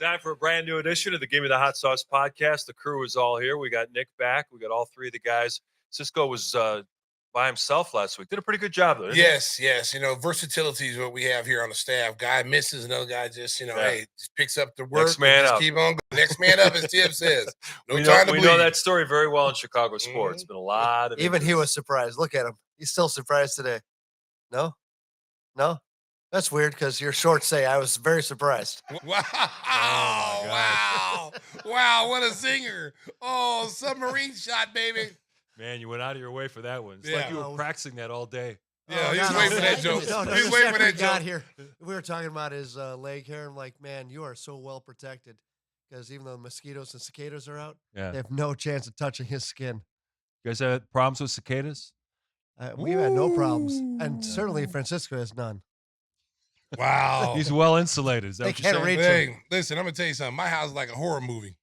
Time for a brand new edition of the Gimme the Hot Sauce podcast. The crew is all here. We got Nick back. We got all three of the guys. Cisco was by himself last week. Did a pretty good job, though. Yes. You know, versatility is what we have here on the staff. Guy misses, another guy just, hey, just picks up the work. Next man up. Keep on going. Next man up, as Tim says. We know that story very well in Chicago sports. It's been a lot of Even he was surprised. Look at him. He's still surprised today. No? That's weird because your shorts say I was very surprised. Wow. Oh, wow. What a zinger. Oh, submarine shot, baby. Man, you went out of your way for that one. It's like you were practicing that all day. Yeah, he was waiting for that joke. He was waiting for that joke. Here. We were talking about his leg hair. I'm like, man, you are so well protected because even though mosquitoes and cicadas are out, they have no chance of touching his skin. You guys had problems with cicadas? We've had no problems. And certainly Francisco has none. Wow. He's well insulated. Is that what you're saying? Hey, listen, I'm going to tell you something. My house is like a horror movie.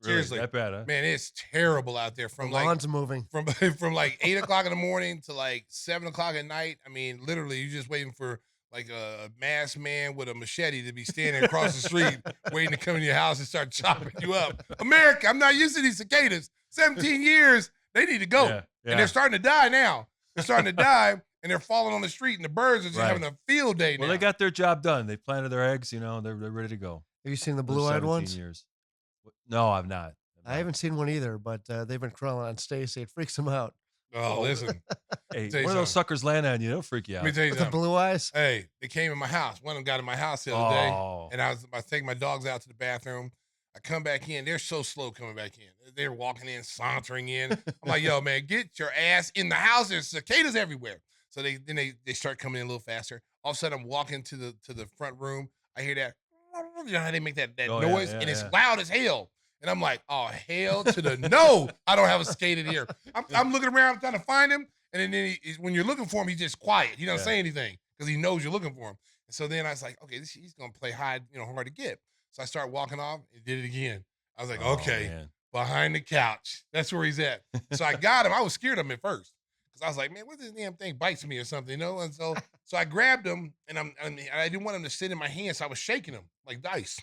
Really? Seriously. That bad, huh? Man, it's terrible out there. The lawn's moving. From like 8 o'clock in the morning to like 7 o'clock at night. I mean, literally, you're just waiting for like a masked man with a machete to be standing across the street waiting to come in your house and start chopping you up. America, I'm not used to these cicadas. 17 years, they need to go. Yeah. And they're starting to die now. They're starting to die, and they're falling on the street, and the birds are just having a field day now. Well, they got their job done. They planted their eggs, they're ready to go. Have you seen the blue-eyed ones? Years. No, I've not. I haven't seen one either, but they've been crawling on Stacey. It freaks them out. Oh, listen. Hey, one of those suckers land on you, they'll freak you out. Let me tell you With the blue eyes? Hey, they came in my house. One of them got in my house the other day, and I was taking my dogs out to the bathroom. I come back in. They're so slow coming back in. They're walking in, sauntering in. I'm like, yo, man, get your ass in the house. There's cicadas everywhere. So they start coming in a little faster. All of a sudden, I'm walking to the front room. I hear that. You know how they make that noise? And it's loud as hell. And I'm like, oh, hell to the no. I don't have a cicada here. I'm looking around trying to find him. And then when you're looking for him, he's just quiet. He doesn't say anything because he knows you're looking for him. And so then I was like, okay, he's going to play hide, hard to get. So I started walking off and did it again. I was like, okay, behind the couch. That's where he's at. So I got him. I was scared of him at first because I was like, man, what this damn thing bites me or something, And so I grabbed him, and I didn't want him to sit in my hand, so I was shaking him like dice,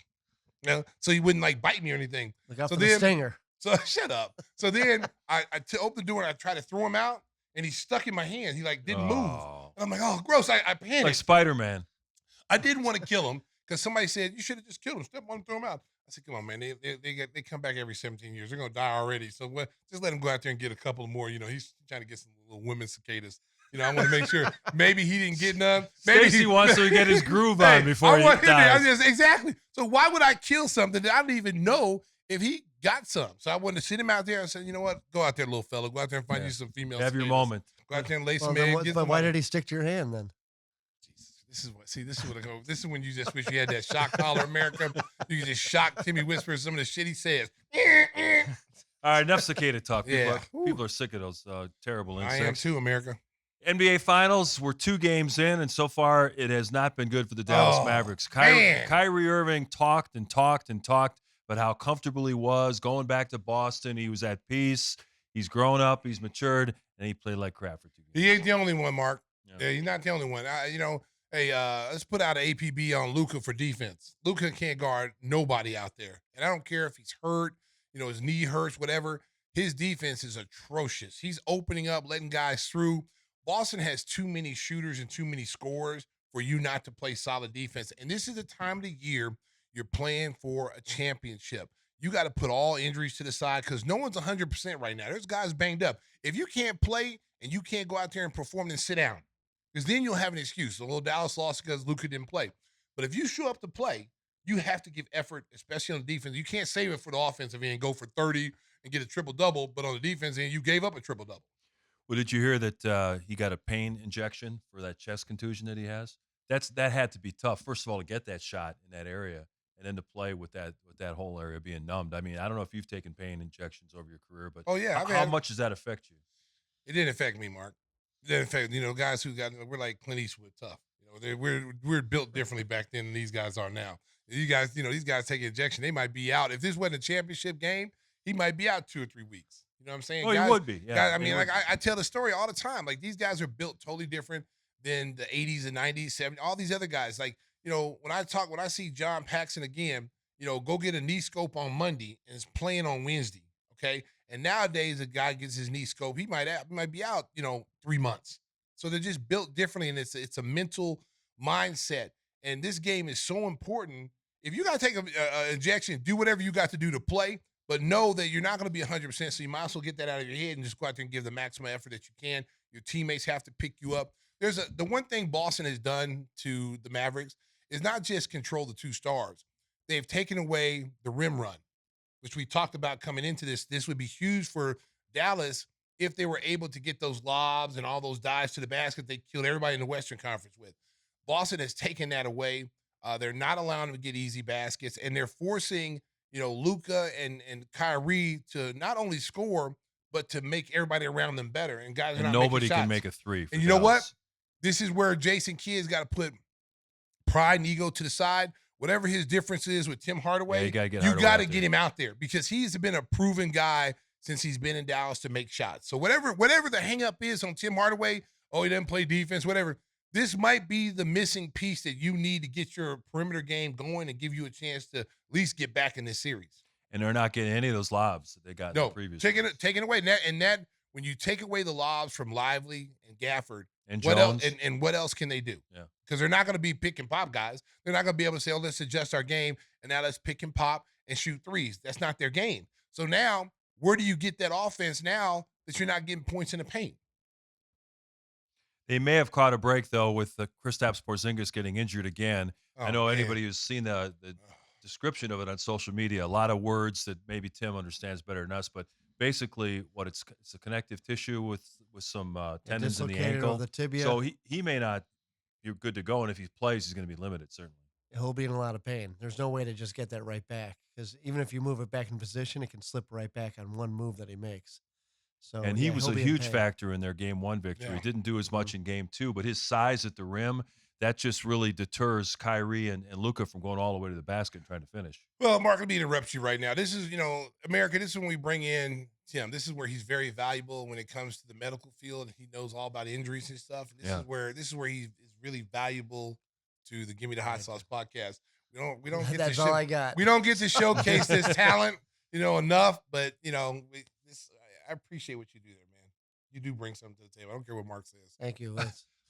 so he wouldn't like bite me or anything. Look out for the stinger. So shut up. So then I opened the door and I tried to throw him out, and he stuck in my hand. He like didn't move. And I'm like, oh, gross. I panicked. Like Spider-Man. I didn't want to kill him. Because somebody said, you should have just killed him. Step on him, throw him out. I said, come on, man. They come back every 17 years. They're going to die already. So just let him go out there and get a couple more. He's trying to get some little women cicadas. I want to make sure. Maybe he didn't get none. Maybe Stacey wants to get his groove on before he dies. Exactly. So why would I kill something that I don't even know if he got some? So I wanted to sit him out there and say, you know what? Go out there, little fella. Go out there and find you some female Have cicadas. your moment. Go out there and lay some eggs. But why did he stick to your hand then? This is when you just wish you had that shock collar, America. You can just shock Timmy Whisper some of the shit he says. All right, enough cicada talk. People are sick of those terrible insects. I am too, America. NBA Finals, we're 2 games in, and so far it has not been good for the Dallas Mavericks. Kyrie Irving talked, but how comfortable he was going back to Boston. He was at peace. He's grown up. He's matured, and he played like crap for 2 games. He ain't the only one, Mark. Yeah, he's not the only one. Hey, let's put out an APB on Luka for defense. Luka can't guard nobody out there. And I don't care if he's hurt, his knee hurts, whatever. His defense is atrocious. He's opening up, letting guys through. Boston has too many shooters and too many scorers for you not to play solid defense. And this is the time of the year you're playing for a championship. You got to put all injuries to the side because no one's 100% right now. There's guys banged up. If you can't play and you can't go out there and perform, then sit down. Because then you'll have an excuse. The little Dallas lost because Luka didn't play. But if you show up to play, you have to give effort, especially on the defense. You can't save it for the offensive end, go for 30 and get a triple-double, but on the defense end, you gave up a triple-double. Well, did you hear that he got a pain injection for that chest contusion that he has? That had to be tough. First of all, to get that shot in that area and then to play with that whole area being numbed. I mean, I don't know if you've taken pain injections over your career, but how much does that affect you? It didn't affect me, Mark. It didn't affect, guys who we're like Clint Eastwood tough. We're built differently back then than these guys are now. You guys, these guys take an injection, they might be out. If this wasn't a championship game, he might be out 2 or 3 weeks. You know what I'm saying? Oh, he would be. Yeah. Guys, I tell the story all the time. Like, these guys are built totally different than the 80s and 90s, 70s, all these other guys. Like, when I see John Paxson again, go get a knee scope on Monday and is playing on Wednesday. Okay. And nowadays, a guy gets his knee scope, he might be out, 3 months. So they're just built differently, and it's a mental mindset. And this game is so important. If you got to take an injection, do whatever you got to do to play, but know that you're not going to be 100%. So you might as well get that out of your head and just go out there and give the maximum effort that you can. Your teammates have to pick you up. The one thing Boston has done to the Mavericks is not just control the 2 stars. They've taken away the rim run, which we talked about coming into this. This would be huge for Dallas if they were able to get those lobs and all those dives to the basket they killed everybody in the Western Conference with. Boston has taken that away. They're not allowing them to get easy baskets, and they're forcing, Luka and Kyrie to not only score, but to make everybody around them better. And guys are not nobody making shots. Can make a 3. And you know what? This is where Jayson Kidd's got to put pride and ego to the side. Whatever his difference is with Tim Hardaway, you got to get him out there, because he's been a proven guy since he's been in Dallas to make shots. So whatever the hang up is on Tim Hardaway, he doesn't play defense, whatever, this might be the missing piece that you need to get your perimeter game going and give you a chance to at least get back in this series. And they're not getting any of those lobs that they got in the previous. Taking away. And that when you take away the lobs from Lively and Gafford, and what Jones. else? And what else can they do? Yeah, because they're not going to be pick and pop guys. They're not going to be able to say, let's adjust our game, and now let's pick and pop and shoot threes. That's not their game. So now, where do you get that offense now that you're not getting points in the paint? They may have caught a break, though, with the Kristops Porzingis getting injured again. I know anybody who's seen the description of it on social media, a lot of words that maybe Tim understands better than us, but basically it's a connective tissue with some tendons in the ankle. The tibia. So he may not be good to go, and if he plays, he's going to be limited, certainly. He'll be in a lot of pain. There's no way to just get that right back, because even if you move it back in position, it can slip right back on one move that he makes. So, and he was a huge factor in their Game 1 victory. Yeah. He didn't do as much in Game 2, but his size at the rim, that just really deters Kyrie and Luka from going all the way to the basket and trying to finish. Well, Mark, let me interrupt you right now. This is, America, this is when we bring in Tim. This is where he's very valuable when it comes to the medical field. He knows all about injuries and stuff. This is where he is really valuable to the Gimme the Hot Sauce podcast. We don't get That's all I got. We don't get to showcase this talent, enough, but I appreciate what you do there, man. You do bring something to the table. I don't care what Mark says. Thank you.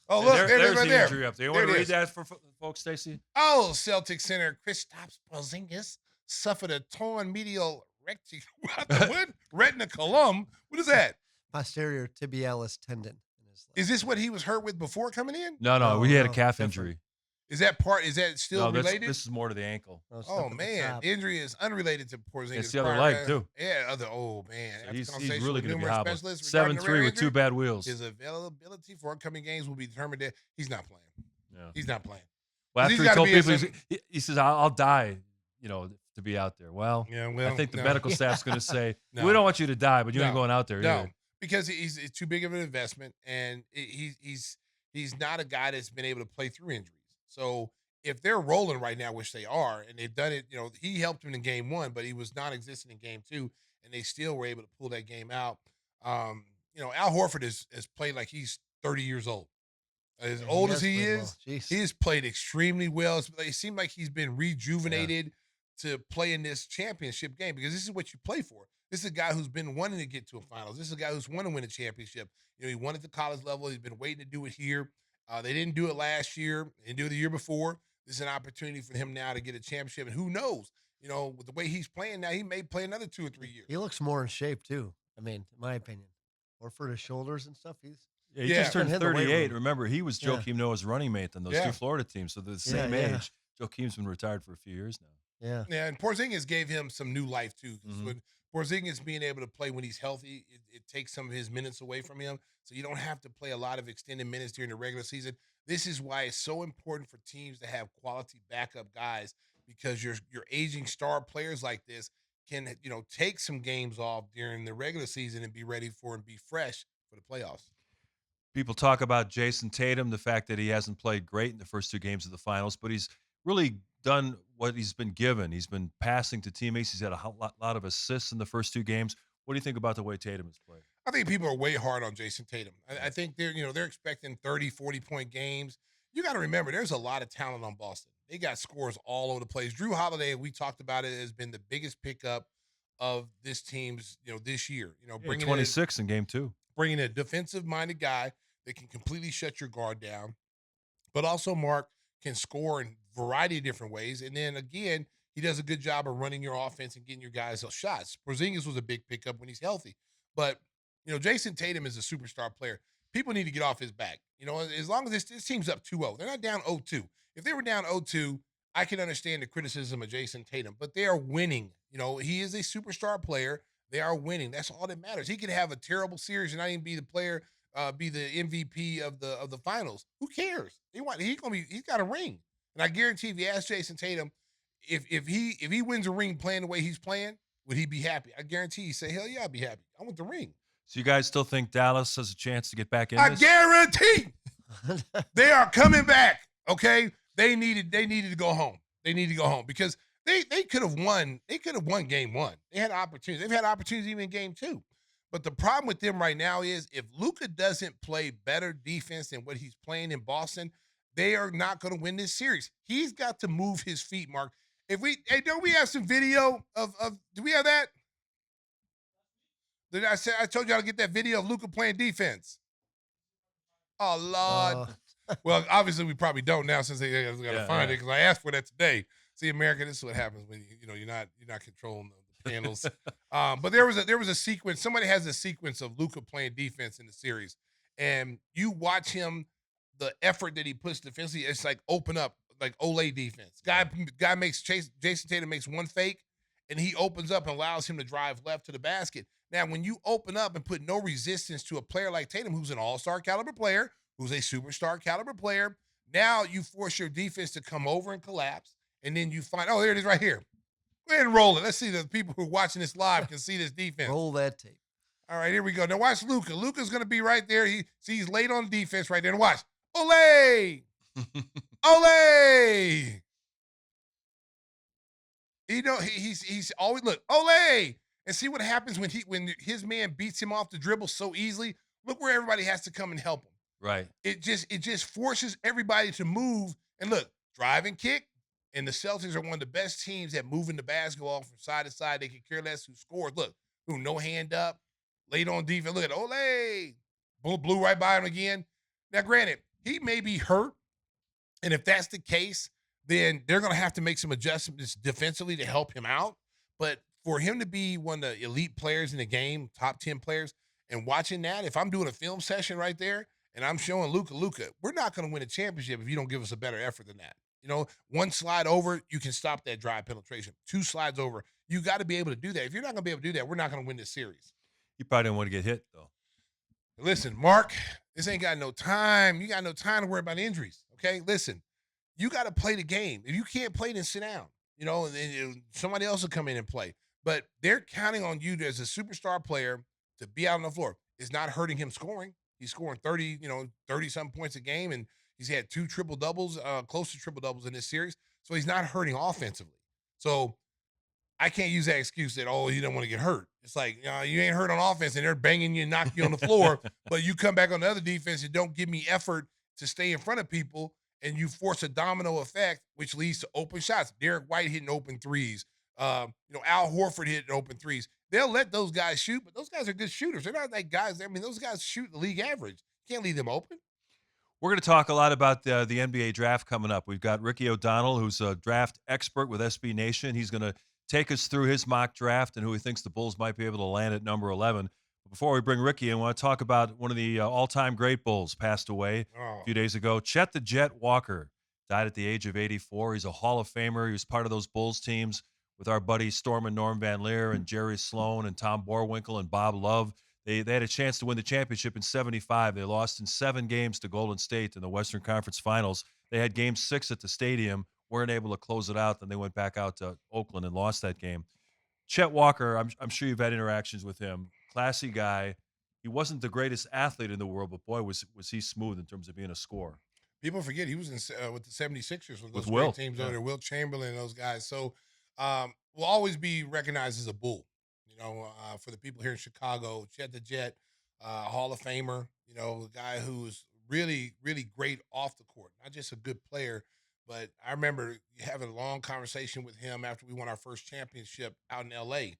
Oh, look, there's right the there. injury up there. You want to read that for folks, Stacey? Oh, Celtic center Kristops Porzingis suffered a torn medial retinaculum. What is that? Posterior tibialis tendon. Is this what he was hurt with before coming in? No, he had a calf injury. Is that still related? This is more to the ankle. Oh man, the injury is unrelated to Porzingis. It's the other leg too. Yeah, oh man. So he's really going to be hobbled. 7-3 with 2 bad wheels. His availability for upcoming games will be determined. He's not playing. Yeah. He's not playing. Well, after he told people, he says, "I'll die," to be out there. Well, I think the medical staff's going to say, "We don't want you to die, but you ain't going out there either." Because it's too big of an investment, and he's not a guy that's been able to play through injuries. So if they're rolling right now, which they are, and they've done it, he helped him in Game 1, but he was non-existent in Game 2, and they still were able to pull that game out. Al Horford has played like he's 30 years old. As old as he is, he has played extremely well. It seemed like he's been rejuvenated to play in this championship game, because this is what you play for. This is a guy who's been wanting to get to a finals. This is a guy who's wanted to win a championship. He won at the college level. He's been waiting to do it here. They didn't do it last year. They didn't do it the year before. This is an opportunity for him now to get a championship. And who knows? With the way he's playing now, he may play another 2 or 3 years. He looks more in shape too. I mean, in my opinion, or for his shoulders and stuff. He just turned 38. Remember, he was Joakim Noah's running mate on those 2 Florida teams. So they're the same age. Joakim's been retired for a few years now. Yeah, and Porzingis gave him some new life too. When Porzingis being able to play when he's healthy, it takes some of his minutes away from him. So you don't have to play a lot of extended minutes during the regular season. This is why it's so important for teams to have quality backup guys, because your aging star players like this can take some games off during the regular season and be ready for and be fresh for the playoffs. People talk about Jayson Tatum, the fact that he hasn't played great in the first 2 games of the finals, but he's really done what he's been given. He's been passing to teammates. He's had a lot of assists in the first 2 games. What do you think about the way Tatum has played? I think people are way hard on Jayson Tatum. I think they're expecting 30, 40-point games. You got to remember, there's a lot of talent on Boston. they got scores all over the place. Drew Holiday, we talked about it, has been the biggest pickup of this team's, this year. Bringing 26 in game 2. Bringing a defensive-minded guy that can completely shut your guard down, but also Mark can score in a variety of different ways. And then again, he does a good job of running your offense and getting your guys those shots. Porzingis was a big pickup when he's healthy. But, Jayson Tatum is a superstar player. People need to get off his back. As long as this team's up 2-0, they're not down 0-2. If they were down 0-2, I can understand the criticism of Jayson Tatum, but they are winning. He is a superstar player. They are winning. That's all that matters. He could have a terrible series and not even be the player, be the MVP of the finals. Who cares? He's got a ring. And I guarantee if you ask Jayson Tatum, if he wins a ring playing the way he's playing, would he be happy? I guarantee he'd say, hell yeah, I'd be happy. I want the ring. So you guys still think Dallas has a chance to get back in I this? guarantee they are coming back. Okay. They needed to go home. They need to go home because they could have won. They could have won game 1. They had opportunities. They've had opportunities even in game 2. But the problem with them right now is if Luka doesn't play better defense than what he's playing in Boston, they are not going to win this series. He's got to move his feet, Mark. Don't we have some video of do we have that? I told y'all to get that video of Luka playing defense. Oh, Lord. Well, obviously we probably don't now since they got to find it because I asked for that today. See, America, this is what happens when you're not controlling the panels. But there was a sequence. Somebody has a sequence of Luka playing defense in the series, and you watch him, the effort that he puts defensively. It's like open up, like Olay defense. Guy makes Jayson Tatum makes one fake, and he opens up and allows him to drive left to the basket. Now, when you open up and put no resistance to a player like Tatum, who's an all-star caliber player, who's a superstar caliber player, now you force your defense to come over and collapse, and then you find, there it is right here. Go ahead and roll it. Let's see the people who are watching this live can see this defense. Roll that tape. All right, here we go. Now watch Luka. Luka's going to be right there. He's late on defense right there. And watch. Olay! Olay! He's always, look, Olay! And see what happens when his man beats him off the dribble so easily. Look where everybody has to come and help him. Right. It just forces everybody to move. And look, drive and kick. And the Celtics are one of the best teams at moving the basketball from side to side. They can care less who scores. Look, no hand up, late on defense. Look at Olay. Blew right by him again. Now, granted, he may be hurt. And if that's the case, then they're going to have to make some adjustments defensively to help him out. But for him to be one of the elite players in the game, top 10 players, and watching that, if I'm doing a film session right there and I'm showing Luka, we're not going to win a championship if you don't give us a better effort than that. One slide over, you can stop that drive penetration. 2 slides over, you got to be able to do that. If you're not going to be able to do that, we're not going to win this series. You probably don't want to get hit, though. Listen, Mark, this ain't got no time. You got no time to worry about injuries, okay? Listen, you got to play the game. If you can't play, then sit down. And somebody else will come in and play. But they're counting on you as a superstar player to be out on the floor. It's not hurting him scoring. He's scoring 30-some points a game, and he's had 2 triple-doubles, close to triple-doubles in this series. So he's not hurting offensively. So I can't use that excuse that, he don't want to get hurt. It's like, you ain't hurt on offense, and they're banging you and knocking you on the floor, but you come back on the other defense and don't give me effort to stay in front of people, and you force a domino effect, which leads to open shots. Derek White hitting open threes. Al Horford hitting open threes. They'll let those guys shoot, but those guys are good shooters. They're not like guys. Those guys shoot the league average. You can't leave them open. We're going to talk a lot about the NBA draft coming up. We've got Ricky O'Donnell, who's a draft expert with SB Nation. He's going to take us through his mock draft and who he thinks the Bulls might be able to land at number 11. But before we bring Ricky in, I want to talk about one of the all-time great Bulls passed away a few days ago. Chet the Jet Walker died at the age of 84. He's a Hall of Famer. He was part of those Bulls teams with our buddies Storm and Norm Van Leer and Jerry Sloan and Tom Borwinkle and Bob Love. They had a chance to win the championship in 75. They lost in 7 games to Golden State in the Western Conference Finals. They had game 6 at the stadium, weren't able to close it out. Then they went back out to Oakland and lost that game. Chet Walker, I'm sure you've had interactions with him. Classy guy. He wasn't the greatest athlete in the world, but boy, was he smooth in terms of being a scorer. People forget he was with the 76ers with those with Will. Teams over there, Will Chamberlain and those guys. So will always be recognized as a Bull. For the people here in Chicago, Chet the Jet, Hall of Famer, a guy who's really, really great off the court. Not just a good player, But I remember having a long conversation with him after we won our first championship out in LA.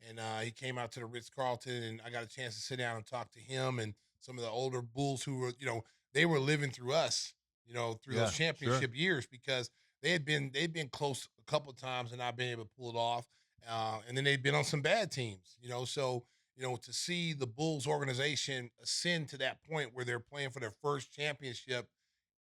And he came out to the Ritz Carlton, and I got a chance to sit down and talk to him and some of the older Bulls who were, they were living through us, through those Yeah, sure. championship years because they'd been close a couple of times and not been able to pull it off. And then they'd been on some bad teams, so to see the Bulls organization ascend to that point where they're playing for their first championship,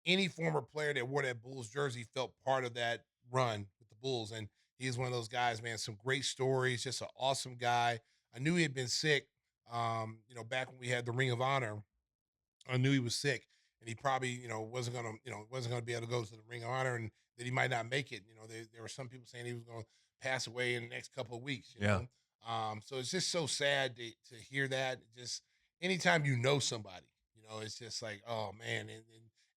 any former player that wore that Bulls jersey felt part of that run with the Bulls. And he's one of those guys, man. Some great stories, just an awesome guy. I knew he had been sick, back when we had the Ring of Honor. I knew he was sick, and he probably, wasn't gonna be able to go to the Ring of Honor, and that he might not make it. There were some people saying he was going to pass away in the next couple of weeks. Yeah. So it's just so sad to hear that. Just anytime you know somebody, it's just like, oh man,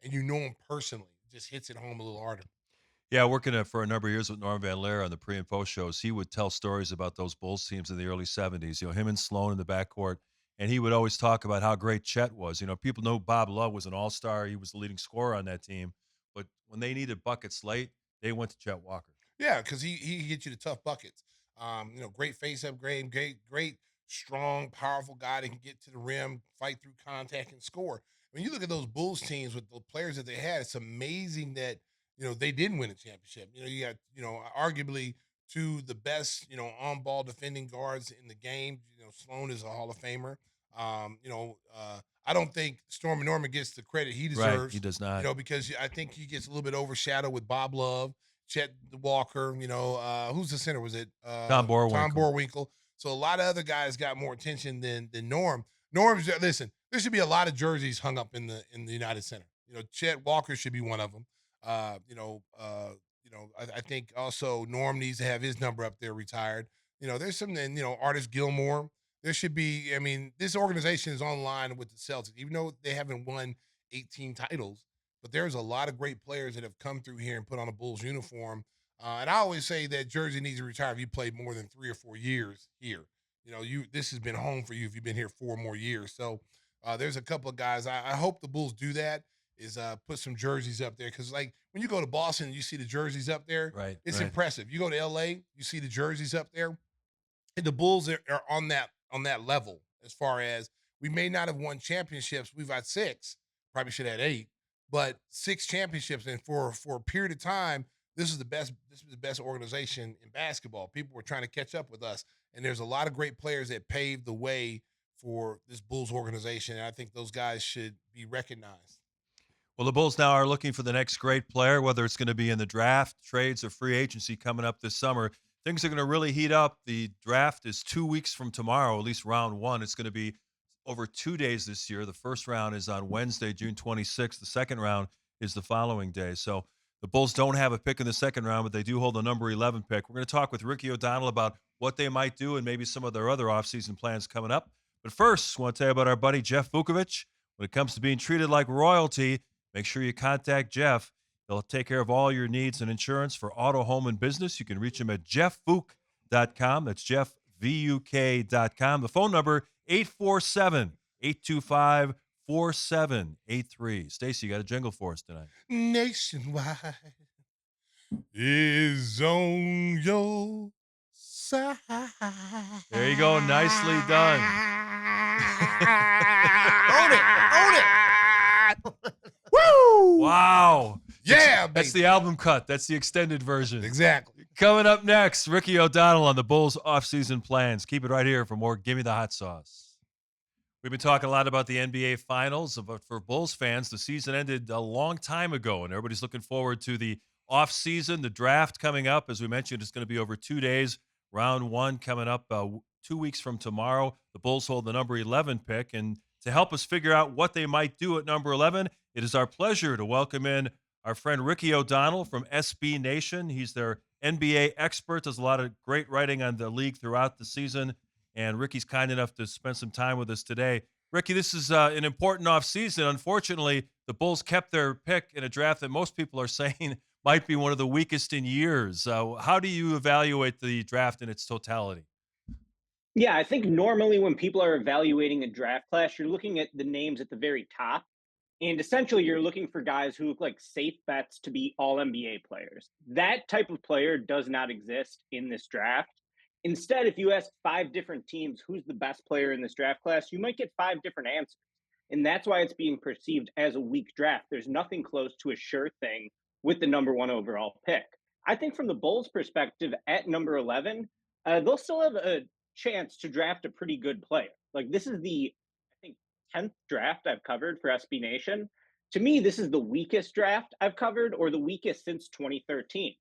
and you know him personally, it just hits it home a little harder. Yeah, working for a number of years with Norm Van Laer on the pre and post shows, he would tell stories about those Bulls teams in the early 70s. Him and Sloan in the backcourt. And he would always talk about how great Chet was. People know Bob Love was an all-star. He was the leading scorer on that team. But when they needed buckets late, they went to Chet Walker. Yeah, because he hit you the tough buckets. Great face up, great, strong, powerful guy that can get to the rim, fight through contact, and score. When you look at those Bulls teams with the players that they had, it's amazing that they didn't win a championship. You got arguably two the best on ball defending guards in the game. Sloan is a Hall of Famer. I don't think Stormy Norman gets the credit he deserves. Right, he does not. Because I think he gets a little bit overshadowed with Bob Love, Chet Walker. Who's the center? Was it Tom Boerwinkle? Tom Boerwinkle. So a lot of other guys got more attention than Norm. Norm's listen. There should be a lot of jerseys hung up in the United Center. Chet Walker should be one of them. I think also Norm needs to have his number up there retired. There's some, Artist Gilmore. There should be, this organization is online with the Celtics, even though they haven't won 18 titles, but there's a lot of great players that have come through here and put on a Bulls uniform. And I always say that jersey needs to retire if you played more than 3 or 4 years here. This has been home for you if you've been here 4 more years. So there's a couple of guys. I hope the Bulls do that, is put some jerseys up there. Because, like, when you go to Boston and you see the jerseys up there, right, it's impressive. You go to L.A., you see the jerseys up there, and the Bulls are on that level as far as we may not have won championships. We've had 6, probably should have had 8, but 6 championships. And for a period of time, this was the best organization in basketball. People were trying to catch up with us. And there's a lot of great players that paved the way for this Bulls organization. And I think those guys should be recognized. Well, the Bulls now are looking for the next great player, whether it's going to be in the draft, trades, or free agency coming up this summer. Things are going to really heat up. The draft is 2 weeks from tomorrow, at least round 1. It's going to be over 2 days this year. The first round is on Wednesday, June 26th. The second round is the following day. So the Bulls don't have a pick in the second round, but they do hold the number 11 pick. We're going to talk with Ricky O'Donnell about what they might do and maybe some of their other offseason plans coming up. But first, I want to tell you about our buddy Jeff Vukovich. When it comes to being treated like royalty, make sure you contact Jeff. He'll take care of all your needs and insurance for auto, home, and business. You can reach him at jeffvuk.com. That's jeffvuk.com. The phone number, 847-825-4783. Stacey, you got a jingle for us tonight. Nationwide is on your side. There you go. Nicely done. Own it. Woo! Wow. Yeah, that's the album cut. That's the extended version. Exactly. Coming up next, Ricky O'Donnell on the Bulls offseason plans. Keep it right here for more Gimme the Hot Sauce. We've been talking a lot about the NBA Finals, but for Bulls fans, the season ended a long time ago, and everybody's looking forward to the offseason, the draft coming up. As we mentioned, it's going to be over 2 days. Round 1 coming up 2 weeks from tomorrow. The Bulls hold the number 11 pick, and to help us figure out what they might do at number 11, it is our pleasure to welcome in our friend Ricky O'Donnell from SB Nation. He's their NBA expert, does a lot of great writing on the league throughout the season, and Ricky's kind enough to spend some time with us today. Ricky, this is an important offseason. Unfortunately, the Bulls kept their pick in a draft that most people are saying might be one of the weakest in years. How do you evaluate the draft in its totality? Yeah, I think normally when people are evaluating a draft class, you're looking at the names at the very top. And essentially, you're looking for guys who look like safe bets to be all NBA players. That type of player does not exist in this draft. Instead, if you ask 5 different teams who's the best player in this draft class, you might get 5 different answers. And that's why it's being perceived as a weak draft. There's nothing close to a sure thing with the number 1 overall pick. I think from the Bulls' perspective, at number 11, they'll still have a chance to draft a pretty good player. Like, this is the, I think, 10th draft I've covered for SB Nation. To me, this is the weakest draft I've covered, or the weakest since 2013.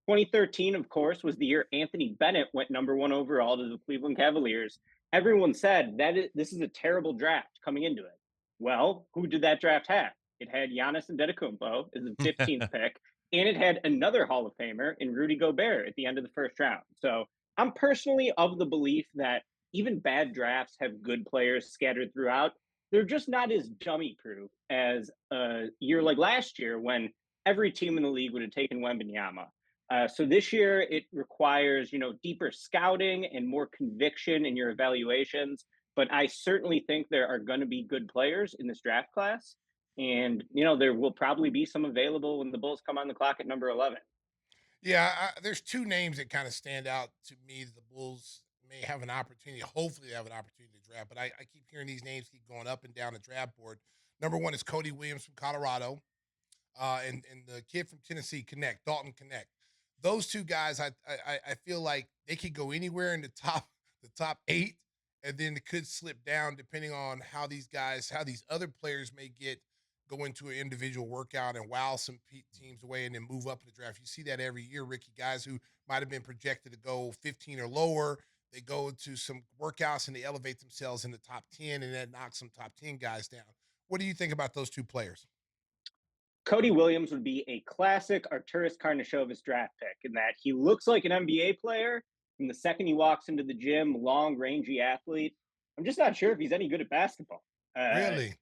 2013, of course, was the year Anthony Bennett went number 1 overall to the Cleveland Cavaliers. Everyone said this is a terrible draft coming into it. Well, who did that draft have? It had Giannis Antetokounmpo as the 15th pick, and it had another Hall of Famer in Rudy Gobert at the end of the first round. So I'm personally of the belief that even bad drafts have good players scattered throughout. They're just not as dummy proof as a year like last year when every team in the league would have taken Wembanyama. So this year it requires, deeper scouting and more conviction in your evaluations. But I certainly think there are going to be good players in this draft class. And, there will probably be some available when the Bulls come on the clock at number 11. Yeah, there's 2 names that kind of stand out to me that the Bulls may have an opportunity. Hopefully, they have an opportunity to draft. But I keep hearing these names keep going up and down the draft board. Number 1 is Cody Williams from Colorado, and the kid from Tennessee, Dalton Knecht. Those 2 guys, I feel like they could go anywhere in the top 8, and then it could slip down depending on how these other players may go into an individual workout and wow some teams away and then move up in the draft. You see that every year, Ricky. Guys who might have been projected to go 15 or lower, they go into some workouts and they elevate themselves in the top 10 and then knock some top 10 guys down. What do you think about those 2 players? Cody Williams would be a classic Arturas Karnisovas draft pick in that he looks like an NBA player from the second he walks into the gym, long, rangy athlete. I'm just not sure if he's any good at basketball. Really?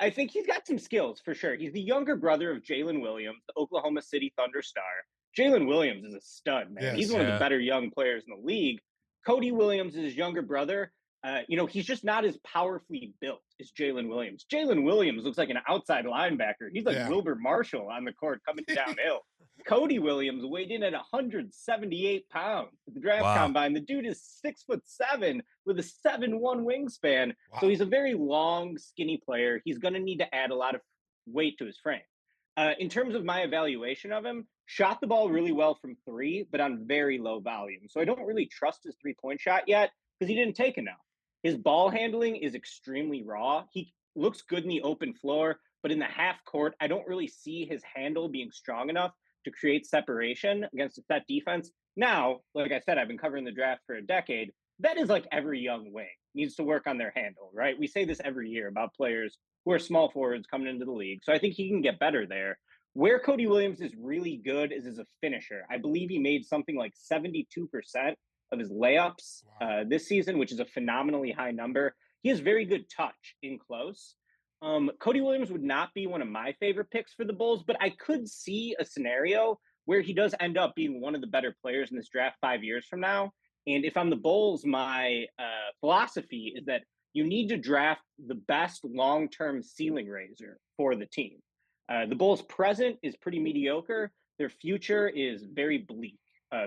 I think he's got some skills for sure. He's the younger brother of Jalen Williams, the Oklahoma City Thunder star. Jalen Williams is a stud, man. Yes. He's one of the better young players in the league. Cody Williams is his younger brother. He's just not as powerfully built as Jalen Williams. Jalen Williams looks like an outside linebacker. He's like Wilbur Marshall on the court coming downhill. Cody Williams weighed in at 178 pounds at the draft combine. The dude is 6'7" with a 7'1" wingspan. Wow. So he's a very long, skinny player. He's going to need to add a lot of weight to his frame. In terms of my evaluation of him, shot the ball really well from 3, but on very low volume. So I don't really trust his 3-point shot yet because he didn't take enough. His ball handling is extremely raw. He looks good in the open floor, but in the half court, I don't really see his handle being strong enough to create separation against a set defense. Now, like I said, I've been covering the draft for a decade. That is like every young wing needs to work on their handle, right? We say this every year about players who are small forwards coming into the league. So I think he can get better there. Where Cody Williams is really good is as a finisher. I believe he made something like 72% of his layups this season, which is a phenomenally high number. He has very good touch in close. Cody Williams would not be one of my favorite picks for the Bulls, but I could see a scenario where he does end up being one of the better players in this draft 5 years from now. And if I'm the Bulls, my philosophy is that you need to draft the best long-term ceiling raiser for the team. The Bulls' present is pretty mediocre. Their future is very bleak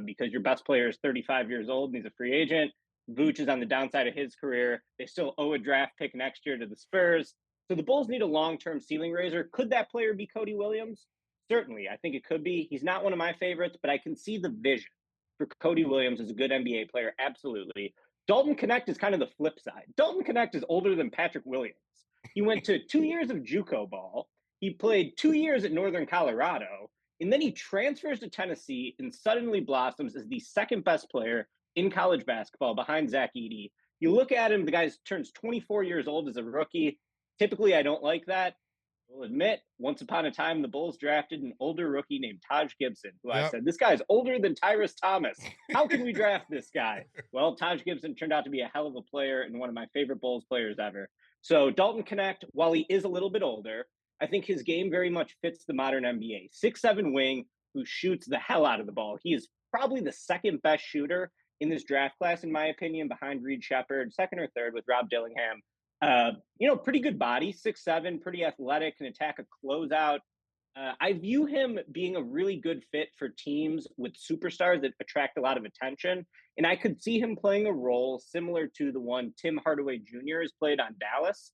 because your best player is 35 years old and he's a free agent. Vooch is on the downside of his career. They still owe a draft pick next year to the Spurs. So the Bulls need a long-term ceiling raiser. Could that player be Cody Williams? Certainly. I think it could be. He's not one of my favorites, but I can see the vision for Cody Williams as a good NBA player. Absolutely. Dalton Knecht is kind of the flip side. Dalton Knecht is older than Patrick Williams. He went to 2 years of JUCO ball. He played 2 years at Northern Colorado, and then he transfers to Tennessee and suddenly blossoms as the second best player in college basketball behind Zach Edey. You look at him, the guy turns 24 years old as a rookie. Typically, I don't like that. I'll admit, once upon a time, the Bulls drafted an older rookie named Taj Gibson, who I said, this guy's older than Tyrus Thomas. How can we draft this guy? Well, Taj Gibson turned out to be a hell of a player and one of my favorite Bulls players ever. So Dalton Knecht, while he is a little bit older, I think his game very much fits the modern NBA. 6'7" wing who shoots the hell out of the ball. He is probably the second best shooter in this draft class, in my opinion, behind Reed Shepherd, second or third with Rob Dillingham. Pretty good body, 6'7", pretty athletic, can attack a closeout. I view him being a really good fit for teams with superstars that attract a lot of attention. And I could see him playing a role similar to the one Tim Hardaway Jr. has played on Dallas,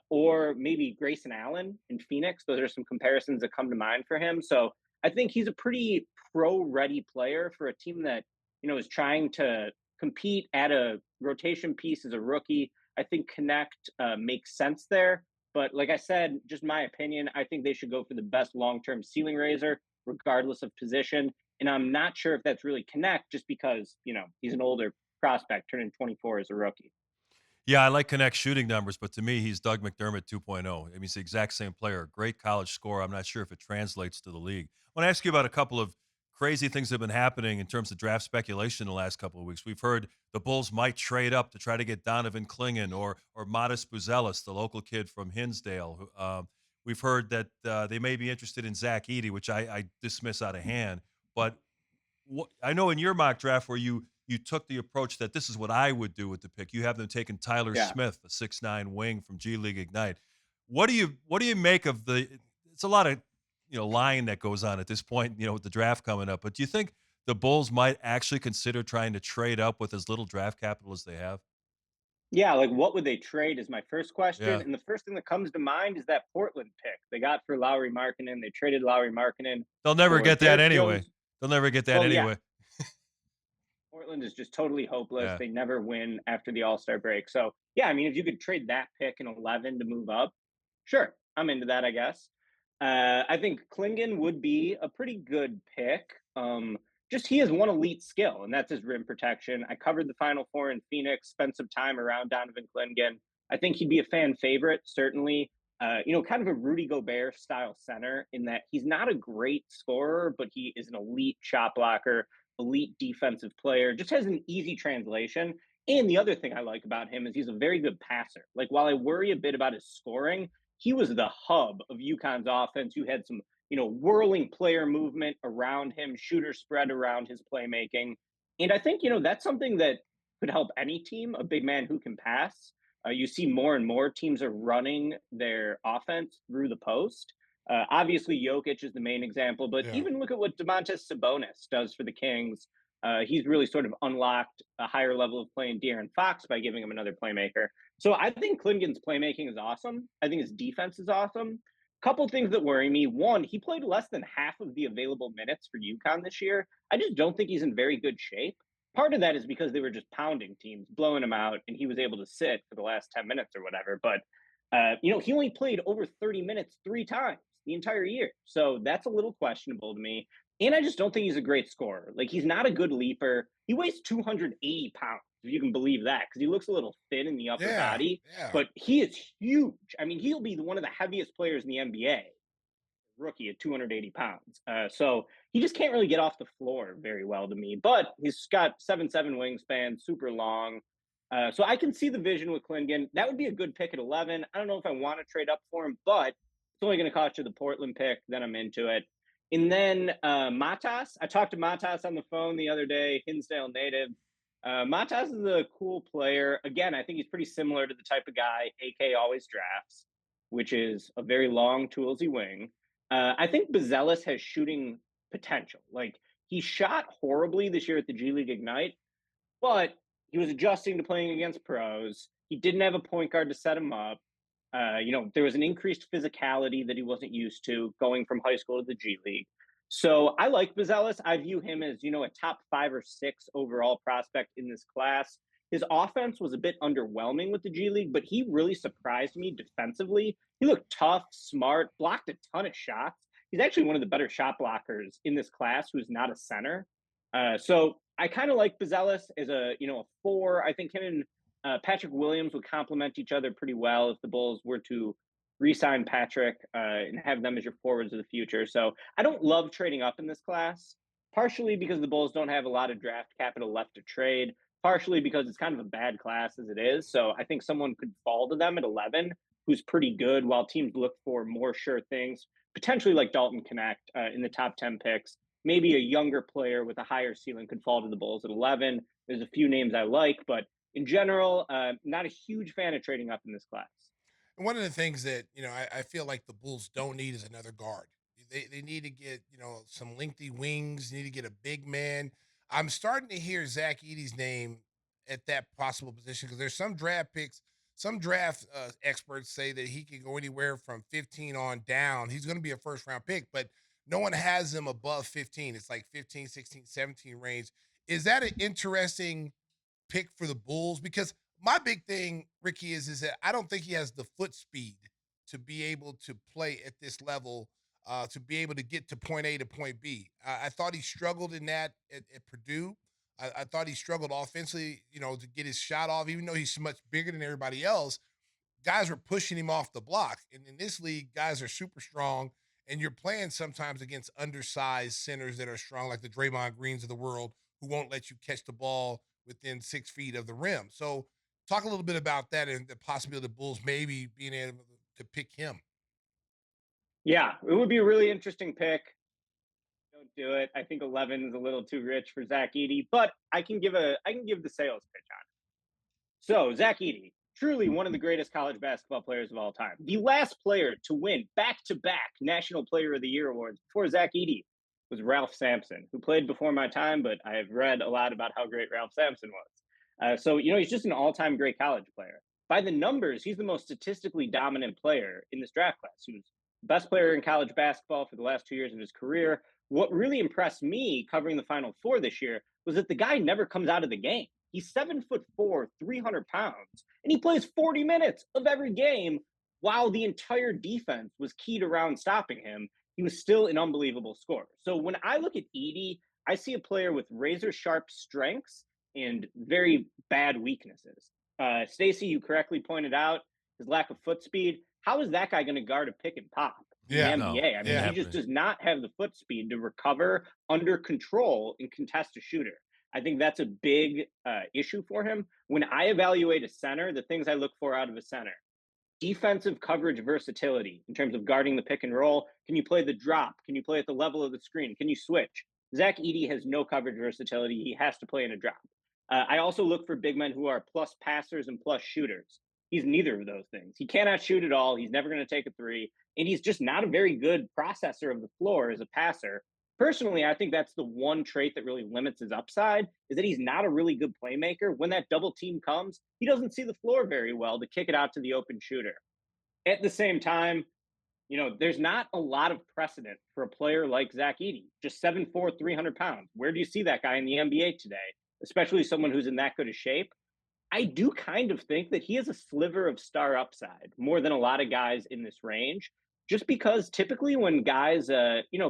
or maybe Grayson Allen in Phoenix. Those are some comparisons that come to mind for him. So I think he's a pretty pro-ready player for a team that, is trying to compete at a rotation piece as a rookie. I think Knecht makes sense there. But like I said, just my opinion, I think they should go for the best long-term ceiling raiser, regardless of position. And I'm not sure if that's really Knecht, just because, he's an older prospect turning 24 as a rookie. Yeah, I like Knecht's shooting numbers, but to me, he's Doug McDermott 2.0. I mean, he's the exact same player, great college scorer. I'm not sure if it translates to the league. I want to ask you about a couple of crazy things that have been happening in terms of draft speculation in the last couple of weeks. We've heard the Bulls might trade up to try to get Donovan Clingan or Modest Buzelis, the local kid from Hinsdale. We've heard that they may be interested in Zach Edey, which I dismiss out of hand. But I know in your mock draft where you took the approach that this is what I would do with the pick. You have them taking Tyler Smith, a 6'9" wing from G League Ignite. What do you make of the? It's a lot of lying that goes on at this point, with the draft coming up. But do you think the Bulls might actually consider trying to trade up with as little draft capital as they have? Yeah, like what would they trade is my first question. Yeah. And the first thing that comes to mind is that Portland pick they got for Lauri Markkanen. They traded Lauri Markkanen. They'll never get that anyway. Jones. They'll never get that anyway. Yeah. Portland is just totally hopeless. Yeah. They never win after the All-Star break. So, yeah, I mean, if you could trade that pick in 11 to move up, sure, I'm into that, I guess. I think Clingan would be a pretty good pick. Just he has one elite skill, and that's his rim protection. I covered the Final Four in Phoenix, spent some time around Donovan Clingan. I think he'd be a fan favorite, certainly. Kind of a Rudy Gobert style center in that he's not a great scorer, but he is an elite shot blocker, elite defensive player, just has an easy translation. And the other thing I like about him is he's a very good passer. Like, while I worry a bit about his scoring, he was the hub of UConn's offense. You had some, whirling player movement around him, shooter spread around his playmaking. And I think, that's something that could help any team, a big man who can pass. You see more and more teams are running their offense through the post. Obviously, Jokic is the main example, but even look at what Domantas Sabonis does for the Kings. He's really sort of unlocked a higher level of play in De'Aaron Fox by giving him another playmaker. So I think Clingan's playmaking is awesome. I think his defense is awesome. Couple things that worry me. One, he played less than half of the available minutes for UConn this year. I just don't think he's in very good shape. Part of that is because they were just pounding teams, blowing him out, and he was able to sit for the last 10 minutes or whatever. But, he only played over 30 minutes 3 times the entire year. So that's a little questionable to me. And I just don't think he's a great scorer. Like, he's not a good leaper. He weighs 280 pounds, if you can believe that, because he looks a little thin in the upper body. But he is huge. I mean, he'll be one of the heaviest players in the NBA, rookie at 280 pounds. So he just can't really get off the floor very well to me. But he's got 7'7" wingspan, super long. So I can see the vision with Clingan. That would be a good pick at 11. I don't know if I want to trade up for him, but it's only going to cost you the Portland pick. Then I'm into it. And then Matas. I talked to Matas on the phone the other day, Hinsdale native. Matas is a cool player. Again, I think he's pretty similar to the type of guy AK always drafts, which is a very long, toolsy wing. I think Buzelis has shooting potential. Like, he shot horribly this year at the G League Ignite, but he was adjusting to playing against pros. He didn't have a point guard to set him up. There was an increased physicality that he wasn't used to going from high school to the G League. So I like Buzelis. I view him as, a top 5 or 6 overall prospect in this class. His offense was a bit underwhelming with the G League, but he really surprised me defensively. He looked tough, smart, blocked a ton of shots. He's actually one of the better shot blockers in this class who's not a center. So I kind of like Buzelis as a 4. I think him and Patrick Williams would complement each other pretty well if the Bulls were to re-sign Patrick and have them as your forwards of the future. So I don't love trading up in this class, partially because the Bulls don't have a lot of draft capital left to trade, partially because it's kind of a bad class as it is. So I think someone could fall to them at 11 who's pretty good while teams look for more sure things, potentially like Dalton Knecht in the top 10 picks. Maybe a younger player with a higher ceiling could fall to the Bulls at 11. There's a few names I like, but in general, not a huge fan of trading up in this class. And one of the things that, I feel like the Bulls don't need is another guard. They need to get, some lengthy wings, need to get a big man. I'm starting to hear Zach Edey's name at that possible position because there's some draft picks, some draft experts say that he can go anywhere from 15 on down. He's going to be a first round pick, but no one has him above 15. It's like 15, 16, 17 range. Is that an interesting pick for the Bulls? Because my big thing, Ricky, is that I don't think he has the foot speed to be able to play at this level, to be able to get to point A to point B. I thought he struggled in that at Purdue. I thought he struggled offensively, to get his shot off, even though he's much bigger than everybody else. Guys were pushing him off the block. And in this league, guys are super strong, and you're playing sometimes against undersized centers that are strong, like the Draymond Greens of the world, who won't let you catch the ball within 6 feet of the rim. So talk a little bit about that and the possibility of the Bulls maybe being able to pick him. Yeah, it would be a really interesting pick. Don't do it. I think 11 is a little too rich for Zach Edey, but I can give the sales pitch on it. So Zach Edey, truly one of the greatest college basketball players of all time. The last player to win back-to-back National Player of the Year awards before Zach Edey was Ralph Sampson, who played before my time, but I have read a lot about how great Ralph Sampson was. So he's just an all-time great college player. By the numbers, he's the most statistically dominant player in this draft class. He was the best player in college basketball for the last 2 years of his career. What really impressed me covering the Final Four this year was that the guy never comes out of the game. He's 7'4", 300 pounds, and he plays 40 minutes of every game while the entire defense was keyed around stopping him. He was still an unbelievable scorer. So when I look at Edey, I see a player with razor sharp strengths and very bad weaknesses. Stacey, you correctly pointed out his lack of foot speed. How is that guy going to guard a pick and pop in the NBA? I mean, he just does not have the foot speed to recover under control and contest a shooter. I think that's a big issue for him. When I evaluate a center, the things I look for out of a center: defensive coverage versatility in terms of guarding the pick and roll. Can you play the drop? Can you play at the level of the screen? Can you switch? Zach Edey has no coverage versatility. He has to play in a drop. I also look for big men who are plus passers and plus shooters. He's neither of those things. He cannot shoot at all. He's never going to take a three. And he's just not a very good processor of the floor as a passer. Personally, I think that's the one trait that really limits his upside, is that he's not a really good playmaker. When that double team comes, he doesn't see the floor very well to kick it out to the open shooter. At the same time, there's not a lot of precedent for a player like Zach Edey, just 7'4", 300 pounds. Where do you see that guy in the NBA today, especially someone who's in that good a shape? I do kind of think that he has a sliver of star upside more than a lot of guys in this range, just because typically when guys,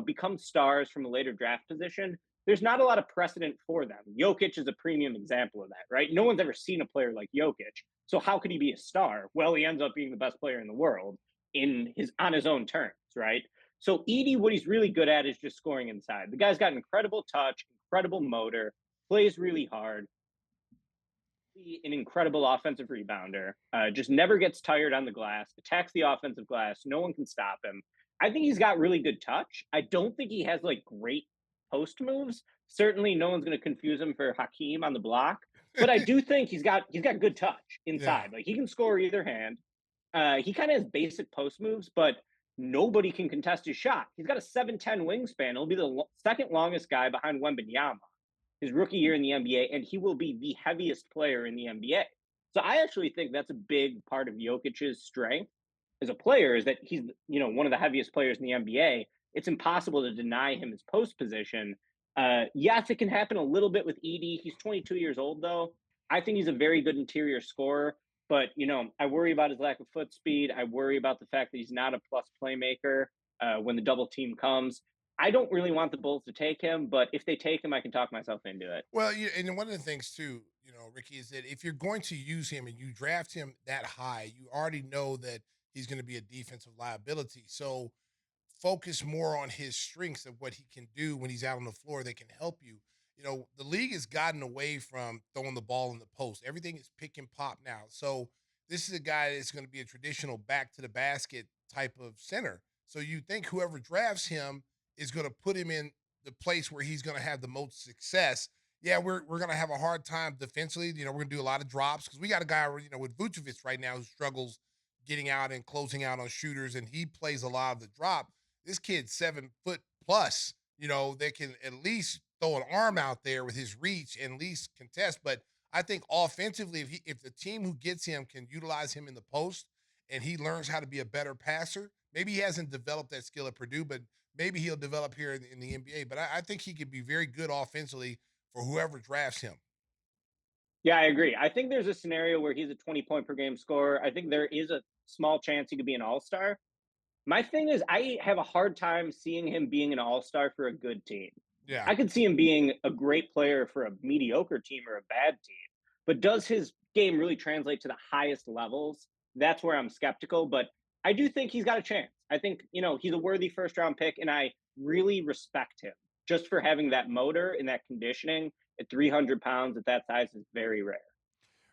become stars from a later draft position, there's not a lot of precedent for them. Jokic is a premium example of that, right? No one's ever seen a player like Jokic. So how could he be a star? Well, he ends up being the best player in the world on his own terms, right? So Edey, what he's really good at is just scoring inside. The guy's got incredible touch, incredible motor, plays really hard, an incredible offensive rebounder, just never gets tired on the glass, attacks the offensive glass. No one can stop him. I think he's got really good touch. I don't think he has great post moves. Certainly no one's going to confuse him for Hakeem on the block, but I do think he's got good touch inside. He can score either hand. He kind of has basic post moves, but nobody can contest his shot. He's got a 7'10" wingspan. He'll be the second longest guy behind Wembanyama his rookie year in the NBA, and he will be the heaviest player in the NBA. So I actually think that's a big part of Jokic's strength as a player, is that he's, one of the heaviest players in the NBA. It's impossible to deny him his post position. Yes, it can happen a little bit with Edey. He's 22 years old, though. I think he's a very good interior scorer, but, I worry about his lack of foot speed. I worry about the fact that he's not a plus playmaker when the double team comes. I don't really want the Bulls to take him, but if they take him, I can talk myself into it. Well, and one of the things too, Ricky, is that if you're going to use him and you draft him that high, you already know that he's going to be a defensive liability. So focus more on his strengths of what he can do when he's out on the floor that can help you. The league has gotten away from throwing the ball in the post. Everything is pick and pop now. So this is a guy that's going to be a traditional back to the basket type of center. So you think whoever drafts him is going to put him in the place where he's going to have the most success. yeah, we're going to have a hard time defensively. We're going to do a lot of drops because we got a guy, with Vucevic right now who struggles getting out and closing out on shooters, and he plays a lot of the drop. This kid's 7 foot plus. They can at least throw an arm out there with his reach and at least contest. But I think offensively, if the team who gets him can utilize him in the post and he learns how to be a better passer, maybe he hasn't developed that skill at Purdue, but maybe he'll develop here in the NBA. But I think he could be very good offensively for whoever drafts him. Yeah, I agree. I think there's a scenario where he's a 20-point per game scorer. I think there is a small chance he could be an all-star. My thing is, I have a hard time seeing him being an all-star for a good team. Yeah. I could see him being a great player for a mediocre team or a bad team. But does his game really translate to the highest levels? That's where I'm skeptical. But I do think he's got a chance. I think, he's a worthy first-round pick, and I really respect him just for having that motor and that conditioning at 300 pounds at that size is very rare.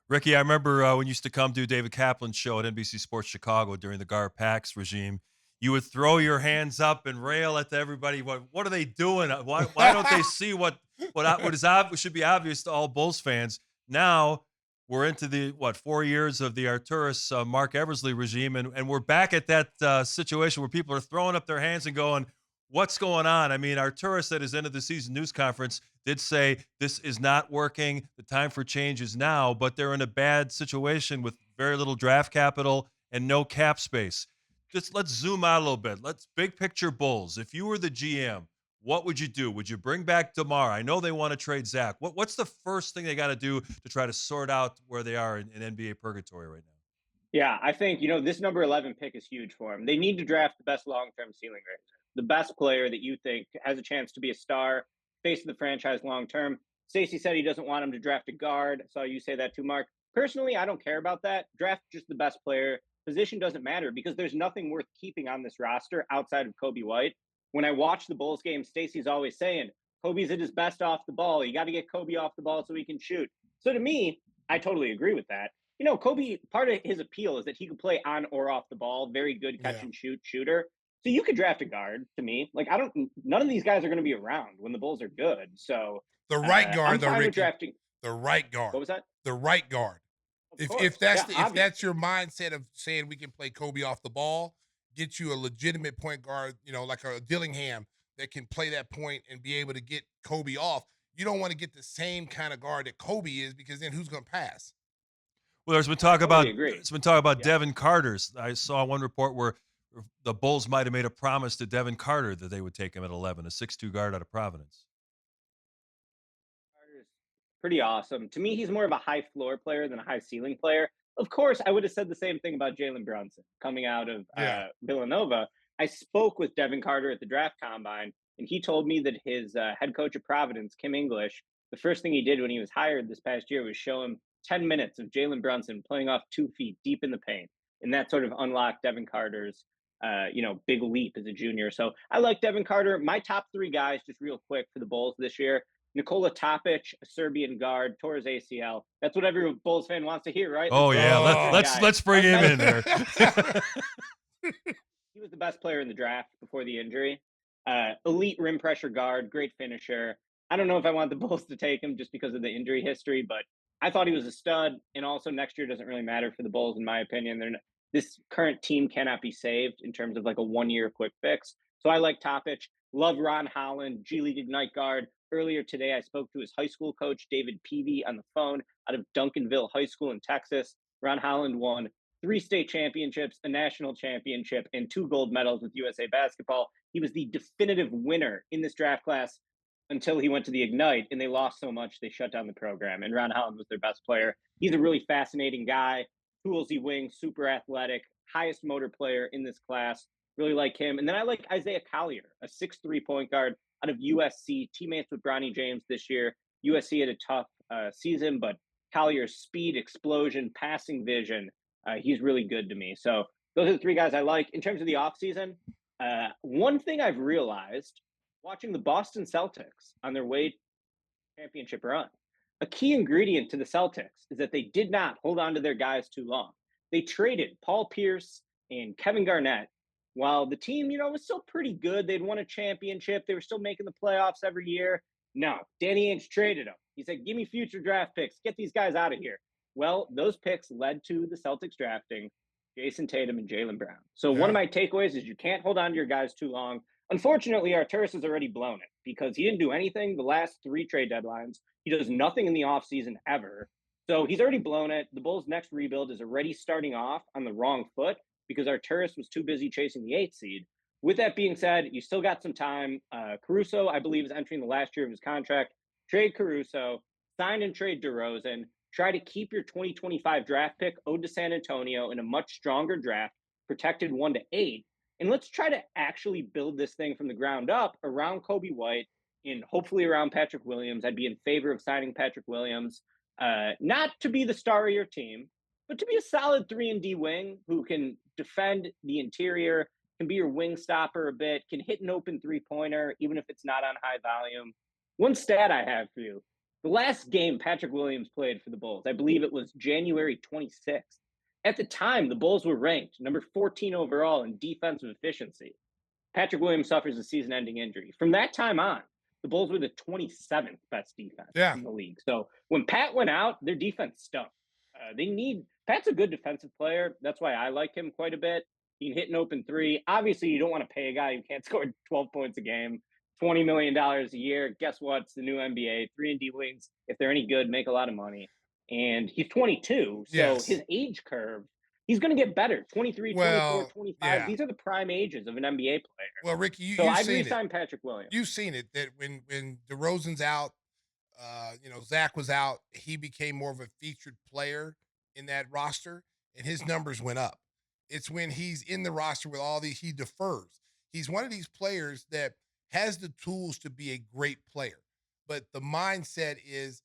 Ricky, I remember when you used to come do David Kaplan's show at NBC Sports Chicago during the Gar Pax regime. You would throw your hands up and rail at everybody. What are they doing? Why don't they see what should be obvious to all Bulls fans? Now we're into the 4 years of the Arturis Mark Eversley regime, and we're back at that situation where people are throwing up their hands and going, what's going on? I mean, Arturis at his end of the season news conference did say this is not working. The time for change is now, but they're in a bad situation with very little draft capital and no cap space. Just let's zoom out a little bit. Let's big picture Bulls. If you were the GM, what would you do? Would you bring back DeMar? I know they want to trade Zach. What's the first thing they got to do to try to sort out where they are in NBA purgatory right now? Yeah, I think, this number 11 pick is huge for them. They need to draft the best long-term ceiling raiser, the best player that you think has a chance to be a star, face of the franchise long-term. Stacey said he doesn't want him to draft a guard. I saw you say that too, Mark. Personally, I don't care about that. Draft just the best player. Position doesn't matter because there's nothing worth keeping on this roster outside of Coby White. When I watch the Bulls game, Stacey's always saying, Coby's at his best off the ball. You got to get Coby off the ball so he can shoot. So to me, I totally agree with that. Coby, part of his appeal is that he can play on or off the ball. Very good catch and shoot shooter. So you could draft a guard to me. None of these guys are going to be around when the Bulls are good. So the right guard, though, Ricky, drafting. The right guard. What was that? The right guard. If that's your mindset of saying we can play Coby off the ball, get you a legitimate point guard, like a Dillingham that can play that point and be able to get Coby off. You don't want to get the same kind of guard that Coby is because then who's going to pass? Well, there's been talk about Devon Carter's. I saw one report where the Bulls might have made a promise to Devon Carter that they would take him at 11, a 6'2" guard out of Providence. Carter's pretty awesome. To me, he's more of a high floor player than a high ceiling player. Of course, I would have said the same thing about Jalen Brunson coming out of Villanova. I spoke with Devon Carter at the draft combine, and he told me that his head coach of Providence, Kim English, the first thing he did when he was hired this past year was show him 10 minutes of Jalen Brunson playing off 2 feet deep in the paint. And that sort of unlocked Devon Carter's, big leap as a junior. So I like Devon Carter. My top 3 guys, just real quick for the Bulls this year: Nikola Topic, a Serbian guard, tore his ACL. That's what every Bulls fan wants to hear, right? Oh, let's bring him in there. He was the best player in the draft before the injury. Elite rim pressure guard, great finisher. I don't know if I want the Bulls to take him just because of the injury history, but I thought he was a stud. And also next year doesn't really matter for the Bulls, in my opinion. This current team cannot be saved in terms of like a 1-year quick fix. So I like Topic. Love Ron Holland, G League Ignite guard. Earlier today, I spoke to his high school coach, David Peavy, on the phone out of Duncanville High School in Texas. Ron Holland won 3 state championships, a national championship, and 2 gold medals with USA Basketball. He was the definitive winner in this draft class until he went to the Ignite, and they lost so much they shut down the program, and Ron Holland was their best player. He's a really fascinating guy, toolsy wing, super athletic, highest motor player in this class. Really like him. And then I like Isaiah Collier, a 6'3" point guard out of USC, teammates with Bronny James this year. USC had a tough season, but Collier's speed, explosion, passing vision, he's really good to me. So those are the 3 guys I like. In terms of the offseason, one thing I've realized watching the Boston Celtics on their way to championship run, a key ingredient to the Celtics is that they did not hold on to their guys too long. They traded Paul Pierce and Kevin Garnett while the team, was still pretty good. They'd won a championship. They were still making the playoffs every year. No, Danny Ainge traded them. He said, give me future draft picks. Get these guys out of here. Well, those picks led to the Celtics drafting Jayson Tatum and Jaylen Brown. So one of my takeaways is you can't hold on to your guys too long. Unfortunately, Arturas has already blown it because he didn't do anything the last 3 trade deadlines. He does nothing in the offseason ever. So he's already blown it. The Bulls' next rebuild is already starting off on the wrong foot because Arturas was too busy chasing the 8th seed. With that being said, you still got some time. Caruso, I believe, is entering the last year of his contract. Trade Caruso, sign and trade DeRozan. Try to keep your 2025 draft pick owed to San Antonio in a much stronger draft, protected 1 to 8. And let's try to actually build this thing from the ground up around Coby White and hopefully around Patrick Williams. I'd be in favor of signing Patrick Williams, not to be the star of your team, but to be a solid 3-and-D wing who can defend the interior, can be your wing stopper a bit, can hit an open three-pointer, even if it's not on high volume. One stat I have for you. The last game Patrick Williams played for the Bulls, I believe it was January 26th. At the time, the Bulls were ranked number 14 overall in defensive efficiency. Patrick Williams suffers a season-ending injury. From that time on, the Bulls were the 27th best defense in the league. So when Pat went out, their defense stunk. Pat's a good defensive player. That's why I like him quite a bit. He can hit an open three. Obviously, you don't want to pay a guy who can't score 12 points a game, $20 million a year. Guess what? It's the new NBA. 3-and-D wings, if they're any good, make a lot of money. And he's 22, so his age curve, he's going to get better. 23, 24, 25. These are the prime ages of an NBA player. Well, Ricky, you've I'd seen re-sign Patrick Williams. You've seen it that when DeRozan's out, Zach was out, he became more of a featured player in that roster, and his numbers went up. It's when he's in the roster with all these, he defers. He's one of these players that has the tools to be a great player, but the mindset is,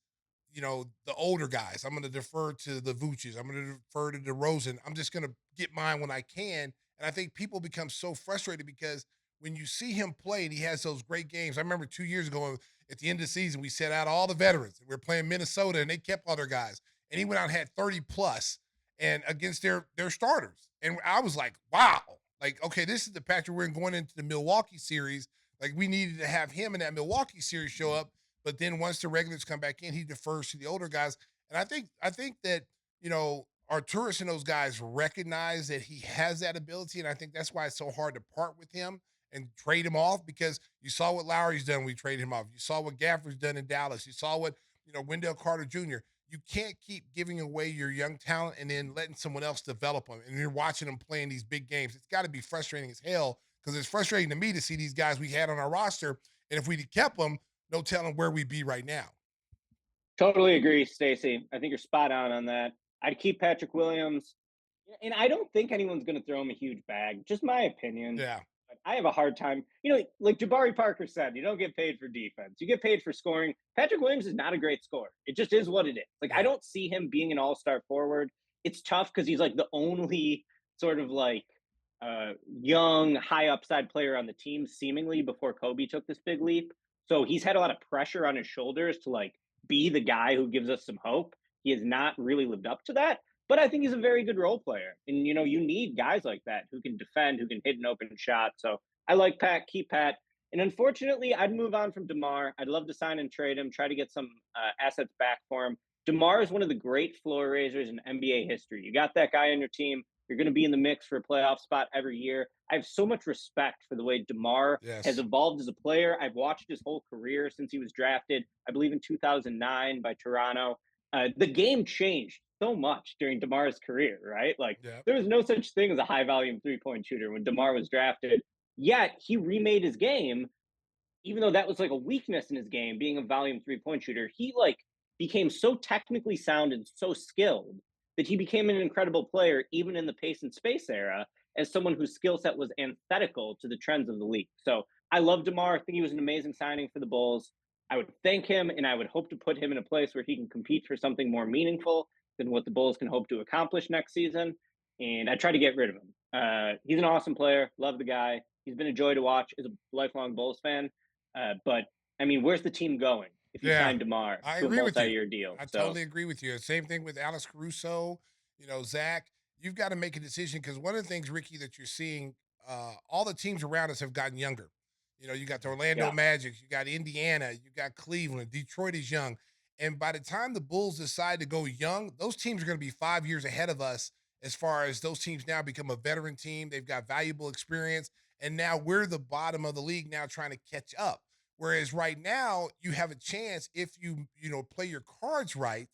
the older guys. I'm going to defer to the Vucci's. I'm going to defer to DeRozan. I'm just going to get mine when I can. And I think people become so frustrated because when you see him play and he has those great games. I remember 2 years ago at the end of the season, we set out all the veterans. We were playing Minnesota and they kept all their guys. And he went out and had 30 plus and against their starters. And I was like, wow. Like, okay, this is the Patrick we're going into the Milwaukee series. Like, we needed to have him in that Milwaukee series show up. But then once the regulars come back in, he defers to the older guys. And I think that, Arturas and those guys recognize that he has that ability. And I think that's why it's so hard to part with him and trade him off, because you saw what Lowry's done when we traded him off. You saw what Gafford's done in Dallas. You saw what, Wendell Carter Jr. You can't keep giving away your young talent and then letting someone else develop them. And you're watching them playing these big games. It's got to be frustrating as hell, because it's frustrating to me to see these guys we had on our roster. And if we'd kept them, no telling where we'd be right now. Totally agree, Stacey. I think you're spot on that. I'd keep Patrick Williams. And I don't think anyone's going to throw him a huge bag. Just my opinion. Yeah. But I have a hard time. Like Jabari Parker said, you don't get paid for defense. You get paid for scoring. Patrick Williams is not a great scorer. It just is what it is. Like, I don't see him being an all-star forward. It's tough because he's like the only sort of like young, high upside player on the team, seemingly, before Kobe took this big leap. So he's had a lot of pressure on his shoulders to like be the guy who gives us some hope. He has not really lived up to that, but I think he's a very good role player. And, you need guys like that who can defend, who can hit an open shot. So I like Pat, keep Pat. And unfortunately, I'd move on from DeMar. I'd love to sign and trade him, try to get some assets back for him. DeMar is one of the great floor raisers in NBA history. You got that guy on your team. You're going to be in the mix for a playoff spot every year. I have so much respect for the way DeMar has evolved as a player. I've watched his whole career since he was drafted, I believe in 2009 by Toronto. The game changed so much during DeMar's career, right? Like, there was no such thing as a high-volume three-point shooter when DeMar was drafted. Yet, he remade his game, even though that was like a weakness in his game, being a volume three-point shooter. He, became so technically sound and so skilled that he became an incredible player, even in the pace and space era, as someone whose skill set was antithetical to the trends of the league. So I love DeMar. I think he was an amazing signing for the Bulls. I would thank him, and I would hope to put him in a place where he can compete for something more meaningful than what the Bulls can hope to accomplish next season. And I try to get rid of him. He's an awesome player. Love the guy. He's been a joy to watch as a lifelong Bulls fan. But, I mean, where's the team going if you sign DeMar to a multi-year deal? I totally agree with you. Same thing with Alex Caruso, Zach. You've got to make a decision, because one of the things, Ricky, that you're seeing, all the teams around us have gotten younger. You got the Orlando Magic, you got Indiana, you got Cleveland, Detroit is young. And by the time the Bulls decide to go young, those teams are going to be 5 years ahead of us as far as those teams now become a veteran team. They've got valuable experience. And now we're the bottom of the league now trying to catch up. Whereas right now, you have a chance if you play your cards right,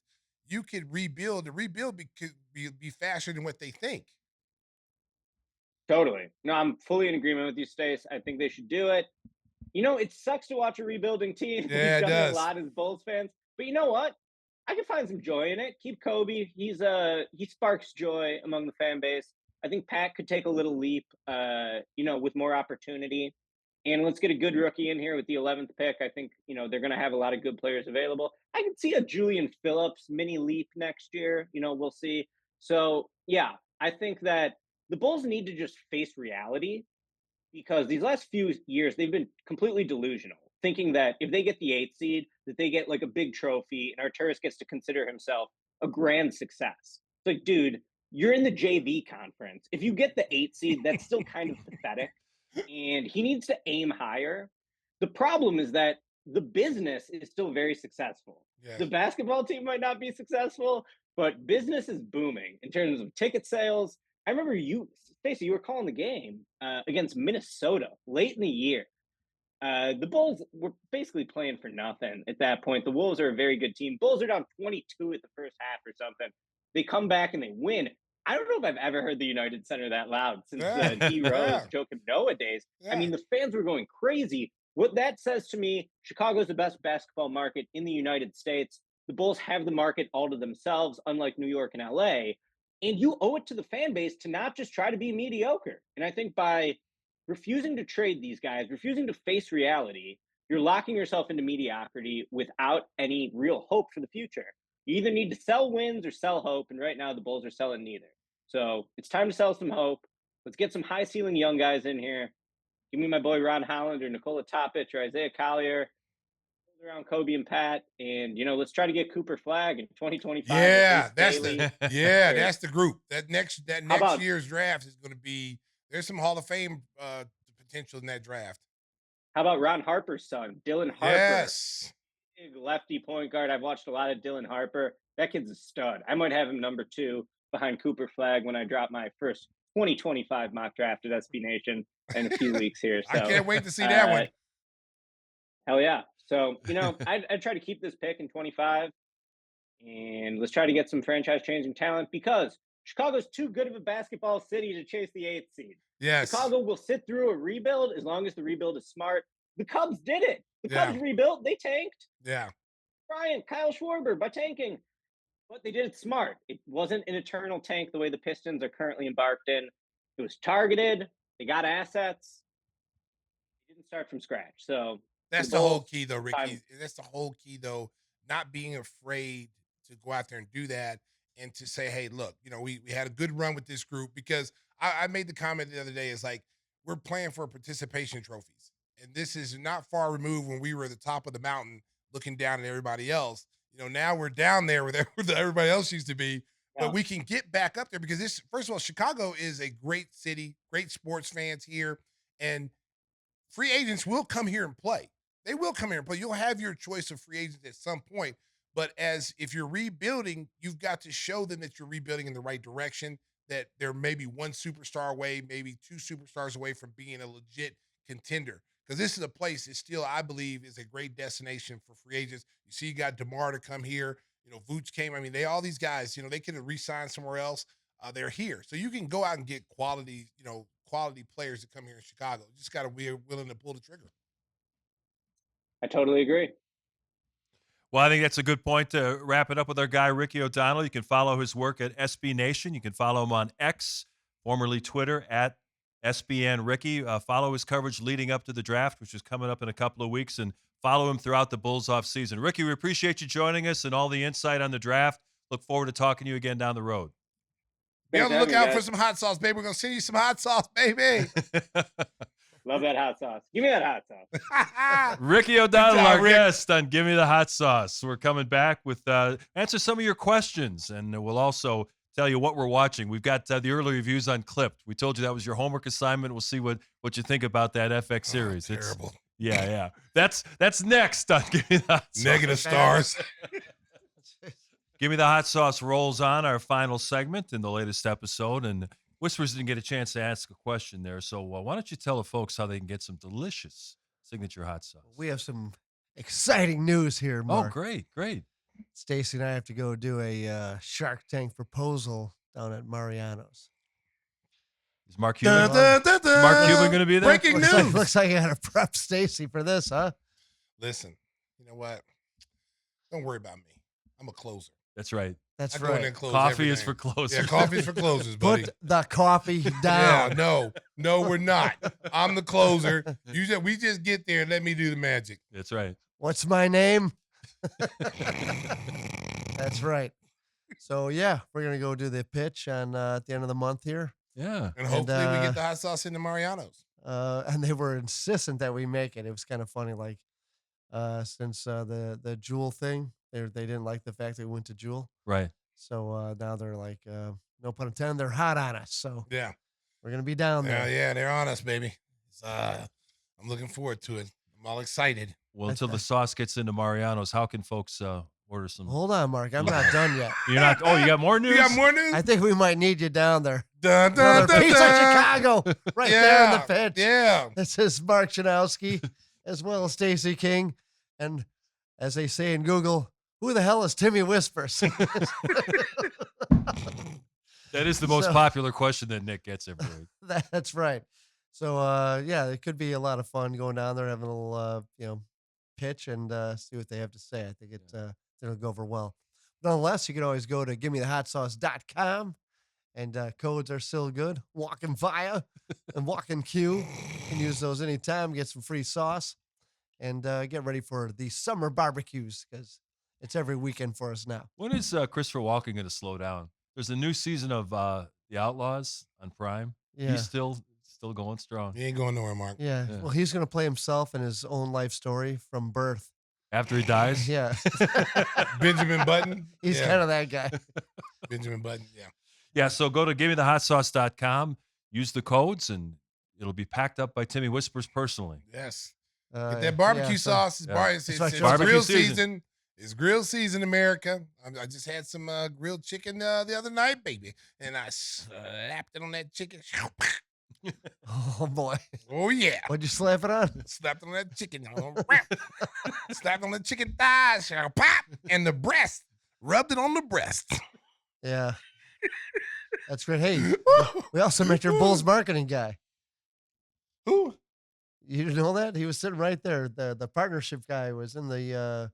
you could rebuild. The rebuild could be faster than what they think. Totally. No, I'm fully in agreement with you, Stace. I think they should do it. It sucks to watch a rebuilding team. Yeah, We've it done it does. a lot as Bulls fans. But you know what? I can find some joy in it. Keep Coby. He sparks joy among the fan base. I think Pat could take a little leap, with more opportunity. And let's get a good rookie in here with the 11th pick. I think, they're going to have a lot of good players available. I can see a Julian Phillips mini leap next year. We'll see. So, yeah, I think that the Bulls need to just face reality, because these last few years, they've been completely delusional, thinking that if they get the 8th seed, that they get like a big trophy and Arturas gets to consider himself a grand success. It's like, dude, you're in the JV conference. If you get the 8th seed, that's still kind of pathetic. And he needs to aim higher. The problem is that the business is still very successful. Yes. The basketball team might not be successful, but business is booming in terms of ticket sales. I remember Stacey, you were calling the game against Minnesota late in the year. The Bulls were basically playing for nothing at that point. The Wolves are a very good team. Bulls are down 22 at the first half or something. They come back and they win. I don't know if I've ever heard the United Center that loud since D Rose, Joe Noah days. Yeah. I mean, the fans were going crazy. What that says to me, Chicago's the best basketball market in the United States. The Bulls have the market all to themselves, unlike New York and LA. And you owe it to the fan base to not just try to be mediocre. And I think by refusing to trade these guys, refusing to face reality, you're locking yourself into mediocrity without any real hope for the future. You either need to sell wins or sell hope, and right now the Bulls are selling neither. So it's time to sell some hope. Let's get some high-ceiling young guys in here. Give me my boy Ron Holland or Nikola Topic or Isaiah Collier around Coby and Pat, and let's try to get Cooper Flagg in 2025. Yeah, that's the group. That next year's draft is going to be. There's some Hall of Fame potential in that draft. How about Ron Harper's son, Dylan Harper? Yes. Big lefty point guard. I've watched a lot of Dylan Harper. That kid's a stud. I might have him number 2 behind Cooper Flagg when I drop my first 2025 mock draft at SB Nation in a few weeks here. So I can't wait to see that one. Hell yeah. So, I'd try to keep this pick in 25, and let's try to get some franchise-changing talent, because Chicago's too good of a basketball city to chase the 8th seed. Yes. Chicago will sit through a rebuild as long as the rebuild is smart. The Cubs did it. The Cubs rebuilt. They tanked. Yeah. Kyle Schwarber by tanking. But they did it smart. It wasn't an eternal tank the way the Pistons are currently embarked in. It was targeted. They got assets. They didn't start from scratch. So that's the whole key, though, Ricky. That's the whole key, though, not being afraid to go out there and do that and to say, hey, look, we had a good run with this group, because I made the comment the other day, is like, we're playing for participation trophies. And this is not far removed when we were at the top of the mountain looking down at everybody else. Now we're down there where everybody else used to be, but we can get back up there, because first of all, Chicago is a great city, great sports fans here, and free agents will come here and play. They will come here and play. You'll have your choice of free agents at some point, but if you're rebuilding, you've got to show them that you're rebuilding in the right direction, that they're maybe one superstar away, maybe 2 superstars away from being a legit contender. Because this is a place that still, I believe, is a great destination for free agents. You see, you got DeMar to come here. Vooch came. I mean, all these guys, they could have re-signed somewhere else. They're here. So you can go out and get quality players to come here in Chicago. You just got to be willing to pull the trigger. I totally agree. Well, I think that's a good point to wrap it up with our guy, Ricky O'Donnell. You can follow his work at SB Nation. You can follow him on X, formerly Twitter, at SBN Ricky. Follow his coverage leading up to the draft, which is coming up in a couple of weeks, and follow him throughout the Bulls offseason. Ricky, we appreciate you joining us and all the insight on the draft. Look forward to talking to you again down the road. Be on the lookout for some hot sauce, baby. We're going to send you some hot sauce, baby. Love that hot sauce. Give me that hot sauce. Ricky O'Donnell, our guest on Give Me the Hot Sauce. We're coming back with answer some of your questions, and we'll also tell you what we're watching. We've got the early reviews on Clipped. We told you that was your homework assignment. We'll see what you think about that FX series. Terrible. Yeah. That's next on Give Me the Hot Sauce. Negative stars. Give Me the Hot Sauce rolls on, our final segment in the latest episode. And Whispers didn't get a chance to ask a question there. So why don't you tell the folks how they can get some delicious signature hot sauce? We have some exciting news here, Mark. Oh, great. Stacey and I have to go do a Shark Tank proposal down at Mariano's. Is Mark Cuban going to be there? Breaking news. Looks like I got to prep Stacey for this, huh? Listen, you know what? Don't worry about me. I'm a closer. That's right. That's I go in right. and close Coffee is everything. for closers. Yeah, coffee's for closers, buddy. Put the coffee down. Yeah, no, we're not. I'm the closer. We just get there and let me do the magic. That's right. What's my name? That's right. So, yeah, we're going to go do the pitch on at the end of the month here. Yeah. And hopefully we get the hot sauce into Mariano's. And they were insistent that we make it. It was kind of funny, like, since the Jewel thing, they didn't like the fact that we went to Jewel. Right. So now they're like, no pun intended, they're hot on us. So yeah, we're going to be down there. Yeah, they're on us, baby. I'm looking forward to it. I'm all excited. Well, until the sauce gets into Mariano's, how can folks order some? Hold on, Mark. I'm not done yet. You're not. Oh, you got more news? You got more news? I think we might need you down there. Dun, dun, dun, Pizza dun. Chicago, right there in the pitch. Yeah. This is Mark Janowski, as well as Stacey King. And as they say in Google, who the hell is Timmy Whispers? That is the most popular question that Nick gets every week. That's right. So, yeah, it could be a lot of fun going down there, having a little, pitch and see what they have to say. I think it'll go over well. Nonetheless, you can always go to gimmethehotsauce.com, and codes are still good. Walking Via and Walking Q. You can use those anytime, get some free sauce, and get ready for the summer barbecues because it's every weekend for us now. When is Christopher Walken going to slow down? There's a new season of The Outlaws on Prime. Yeah. He's still going strong. He ain't going nowhere, Mark. Yeah. Well, he's going to play himself in his own life story from birth. After he dies? Yeah. Benjamin Button. He's kind of that guy. Benjamin Button, yeah. Yeah, so go to gimmethehotsauce.com, use the codes, and it'll be packed up by Timmy Whispers personally. Yes. Get that barbecue sauce. It's barbecue grill season. It's grill season, America. I just had some grilled chicken the other night, baby. And I slapped it on that chicken. Oh, boy. Oh, yeah. What'd you slap it on? Slapped on that chicken. Slapped on the chicken thighs. Pop. And the breast. Rubbed it on the breast. Yeah. That's great. Hey, we also met your Bulls marketing guy. Who? You didn't know that? He was sitting right there. The partnership guy was in the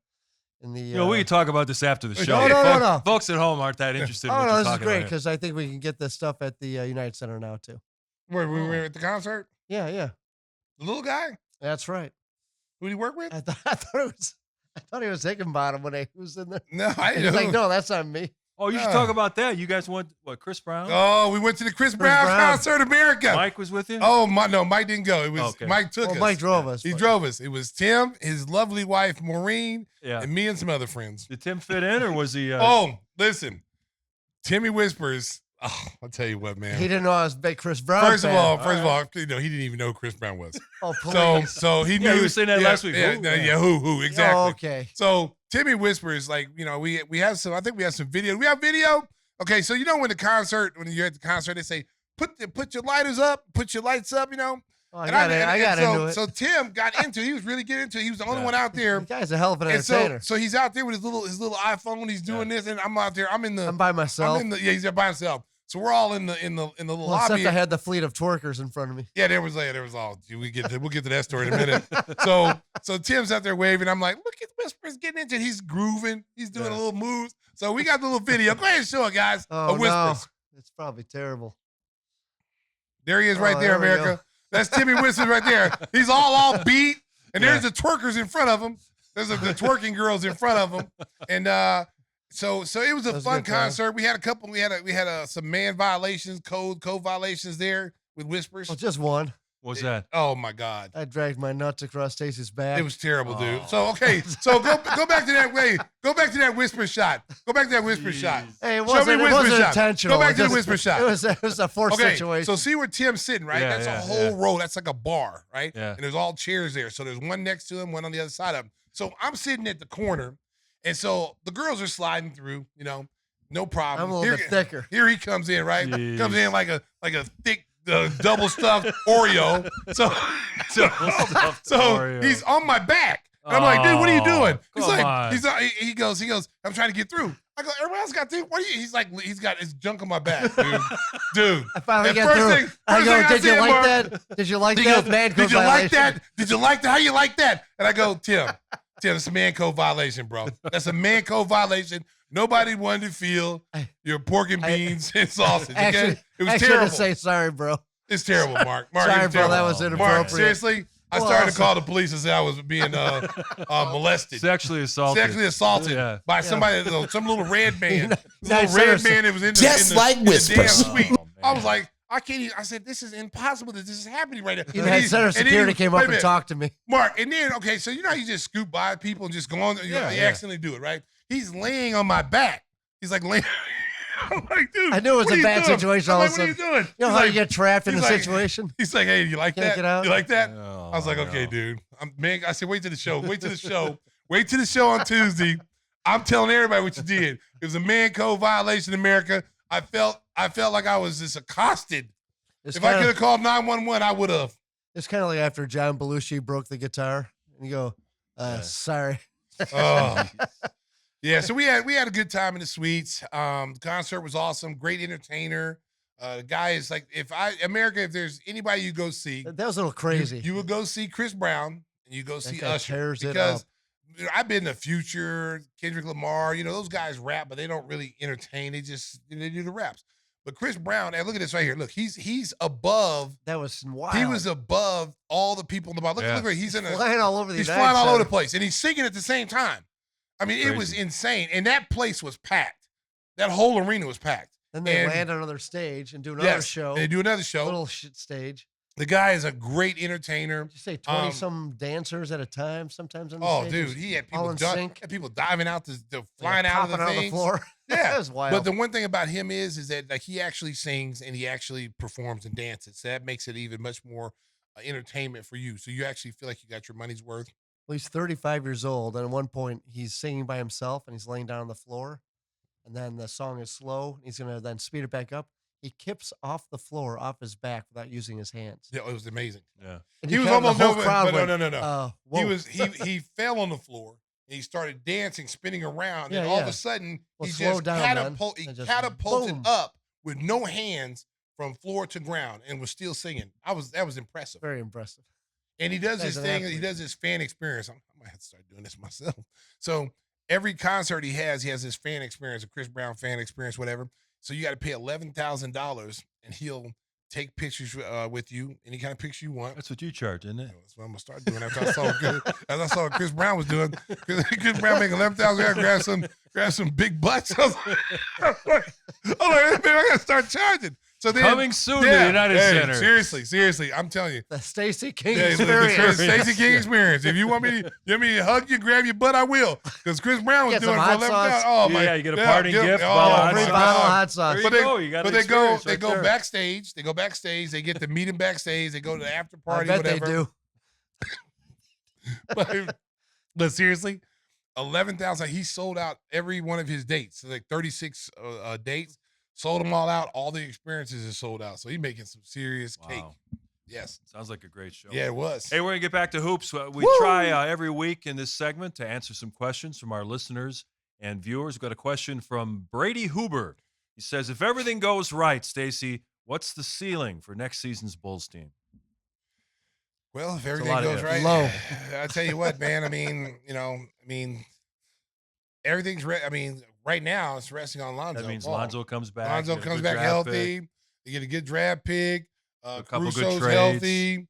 we can talk about this after the show. No. Folks at home aren't that interested in what you're this is talking great about. because I think we can get this stuff at the United Center now, too. Where we were at the concert? Yeah. The little guy? That's right. Who did he work with? I thought he was Higginbottom when he was in there. No, I He didn't. was like, no, that's not me. Oh, you should talk about that. You guys went, Chris Brown? Oh, we went to the Chris Brown concert, America. Mike was with you? Oh, no, Mike didn't go. It was Mike took us. Mike drove us. He drove us. It was Tim, his lovely wife, Maureen, and me and some other friends. Did Tim fit in, or was he? Listen. Timmy Whispers. Oh, I'll tell you what, man. He didn't know I was a big Chris Brown First fan. of all, he didn't even know who Chris Brown was. Oh, please. So he knew. He was saying that last week. Who? Exactly. Oh, okay. So Timmy Whispers, we have some. I think we have some video. We have video. Okay, so when you're at the concert, they say put your lighters up, put your lights up. Oh, I got into it. So Tim got into it. He was really getting into it. He was the only one out there. The guy's a hell of an entertainer. So he's out there with his little iPhone. He's doing this, and I'm out there. I'm by myself. He's there by himself. So we're all in the little lobby. Except I had the fleet of twerkers in front of me. Yeah, there was all. We'll get to that story in a minute. So Tim's out there waving. I'm like, look at Whispers getting into it. He's grooving. He's doing a little moves. So we got the little video. Go ahead and show it, guys. Oh, Whispers. No. It's probably terrible. There he is right there, America. That's Timmy Whispers right there. He's all beat. And there's the twerkers in front of him. There's the twerking girls in front of him. And so it was a fun concert. We had a couple. We had some man violations, code violations there with Whispers. Well, just one. What's that? Oh my God! I dragged my nuts across Stacey's back. It was terrible, dude. So so go back to that way. Go back to that Whisper shot. Go back to that Whisper shot. Hey, it wasn't intentional. Go back to the Whisper shot. It was a forced situation. So see where Tim's sitting, right? That's a whole row. That's like a bar, right? Yeah. And there's all chairs there. So there's one next to him, one on the other side of him. So I'm sitting at the corner, And so the girls are sliding through, no problem. I'm a little bit thicker. Here he comes in, right? Jeez. Comes in like a thick double stuffed Oreo. So Oreo. he's on my back. And I'm like, dude, what are you doing? He goes, I'm trying to get through. I go, everybody else got through. What are you? He's like, he's got his junk on my back, dude. I finally get through. I go, did you like that? Did you like that? Mancode Did you like violation. that? Did you like that? How you like that? And I go, Tim, it's a Mancode violation, bro. That's a Mancode violation. Nobody wanted to feel your pork and beans and sausage. Okay? Actually, It was I terrible. should say sorry, bro. It's terrible, Mark. Sorry, it's bro. terrible. That was inappropriate. Mark, seriously, I started to call the police and say I was being molested. Sexually assaulted. By somebody, some little red man. Nice Little red person. man that was in the, Just in the, like in the damn whispers. suite. Oh, I was like, I can't even. I said, this is impossible that this is happening right now. Even had center security came up and talked to me. Mark, and then, okay, so you know how you just scoop by people and just go on, you accidentally do it, right? He's laying on my back. He's like laying. I'm like, dude. I knew it was what a are bad you doing? situation I'm all like, of what a are you sudden. doing? You know He's how like, you get trapped in a he's like- situation? He's like, hey, you like Can't that? get out? You like that? Oh, I was like, okay, no. dude. I said, wait till the show. Wait till the show. Wait till the show on Tuesday. I'm telling everybody what you did. It was a Mancode violation in America. I felt like I was just accosted. If I could have called 911, I would have. It's kind of like after John Belushi broke the guitar, and you go, sorry. Oh. Yeah, so we had a good time in the suites. The concert was awesome. Great entertainer. The guy is like, if there's anybody you go see, That was a little crazy. You would go see Chris Brown and you go see guy Usher tears it because up. I've been to Future, Kendrick Lamar. Those guys rap, but they don't really entertain. They do the raps. But Chris Brown, and look at this right here. Look, he's above. That was wild. He was above all the people in the bar. Look at he's in a flying all over the he's United flying all over Center. the place, and he's singing at the same time. I mean, it was Crazy. insane, and that place was packed. That whole arena was packed. Then they And- land on another stage and do another Yes, show. They do another show. Little shit stage. The guy is a great entertainer. Did you say 20 some dancers at a time sometimes on the Oh, stage? dude, Just he had all people in sync. had people diving out, flying Yeah, out of the popping things. floor. Yeah, That was wild. But the one thing about him is that like he actually sings and he actually performs and dances. So that makes it even much more entertainment for you. So you actually feel like you got your money's worth. Well, he's 35 years old, and at one point he's singing by himself, and he's laying down on the floor, and then the song is slow. And he's gonna then speed it back up. He kips off the floor off his back without using his hands. Yeah, it was amazing. Yeah. And He you was kind of- almost the whole over, crowd but went, no. whoa. He fell on the floor and he started dancing, spinning around, Yeah, and all of yeah. a sudden Well, he slow just down, man. he And just catapulted boom. up with no hands from floor to ground and was still singing. That was impressive. Very impressive. And he does Guy's this an thing. He athlete. does this fan experience. I might have to start doing this myself. So every concert he has this fan experience, a Chris Brown fan experience, whatever. So you got to pay $11,000, and he'll take pictures with you, any kind of picture you want. That's what you charge, isn't it? That's what I'm gonna start doing after I saw what Chris Brown was doing. Chris Brown making $11,000. Grab some big butts. I was like, man, I gotta start charging. So then, Coming soon to the United Center. Seriously, I'm telling you. The Stacey King Yeah, experience. the Stacey King experience. If you want me to hug you, grab your butt, I will. Because Chris Brown was Get doing it some for hot sauce. $11,000. Oh my! Yeah, you get a parting gift, Oh, bottle of Free hot bottle of sauce. hot sauce. There But you they, go. You got but an they go experience right there. backstage. They go backstage. They get to meet him backstage. They go to the after I party. bet whatever. they do. But seriously, 11,000. He sold out every one of his dates. So like 36 dates. Sold them all out. All the experiences are sold out. So he's making some serious cake. Wow. Yes. Sounds like a great show. Yeah, it was. Hey, we're going to get back to hoops. We try every week in this segment to answer some questions from our listeners and viewers. We've got a question from Brady Huber. He says, if everything goes right, Stacey, what's the ceiling for next season's Bulls team? Well, if a everything lot of goes ifs. right, Low. I tell you what, man. Everything's right now it's resting on Lonzo. That means Ball. Lonzo comes back. Lonzo get a comes good back draft healthy. pick. They get a good draft pick. A couple good Crusoe's trades. healthy.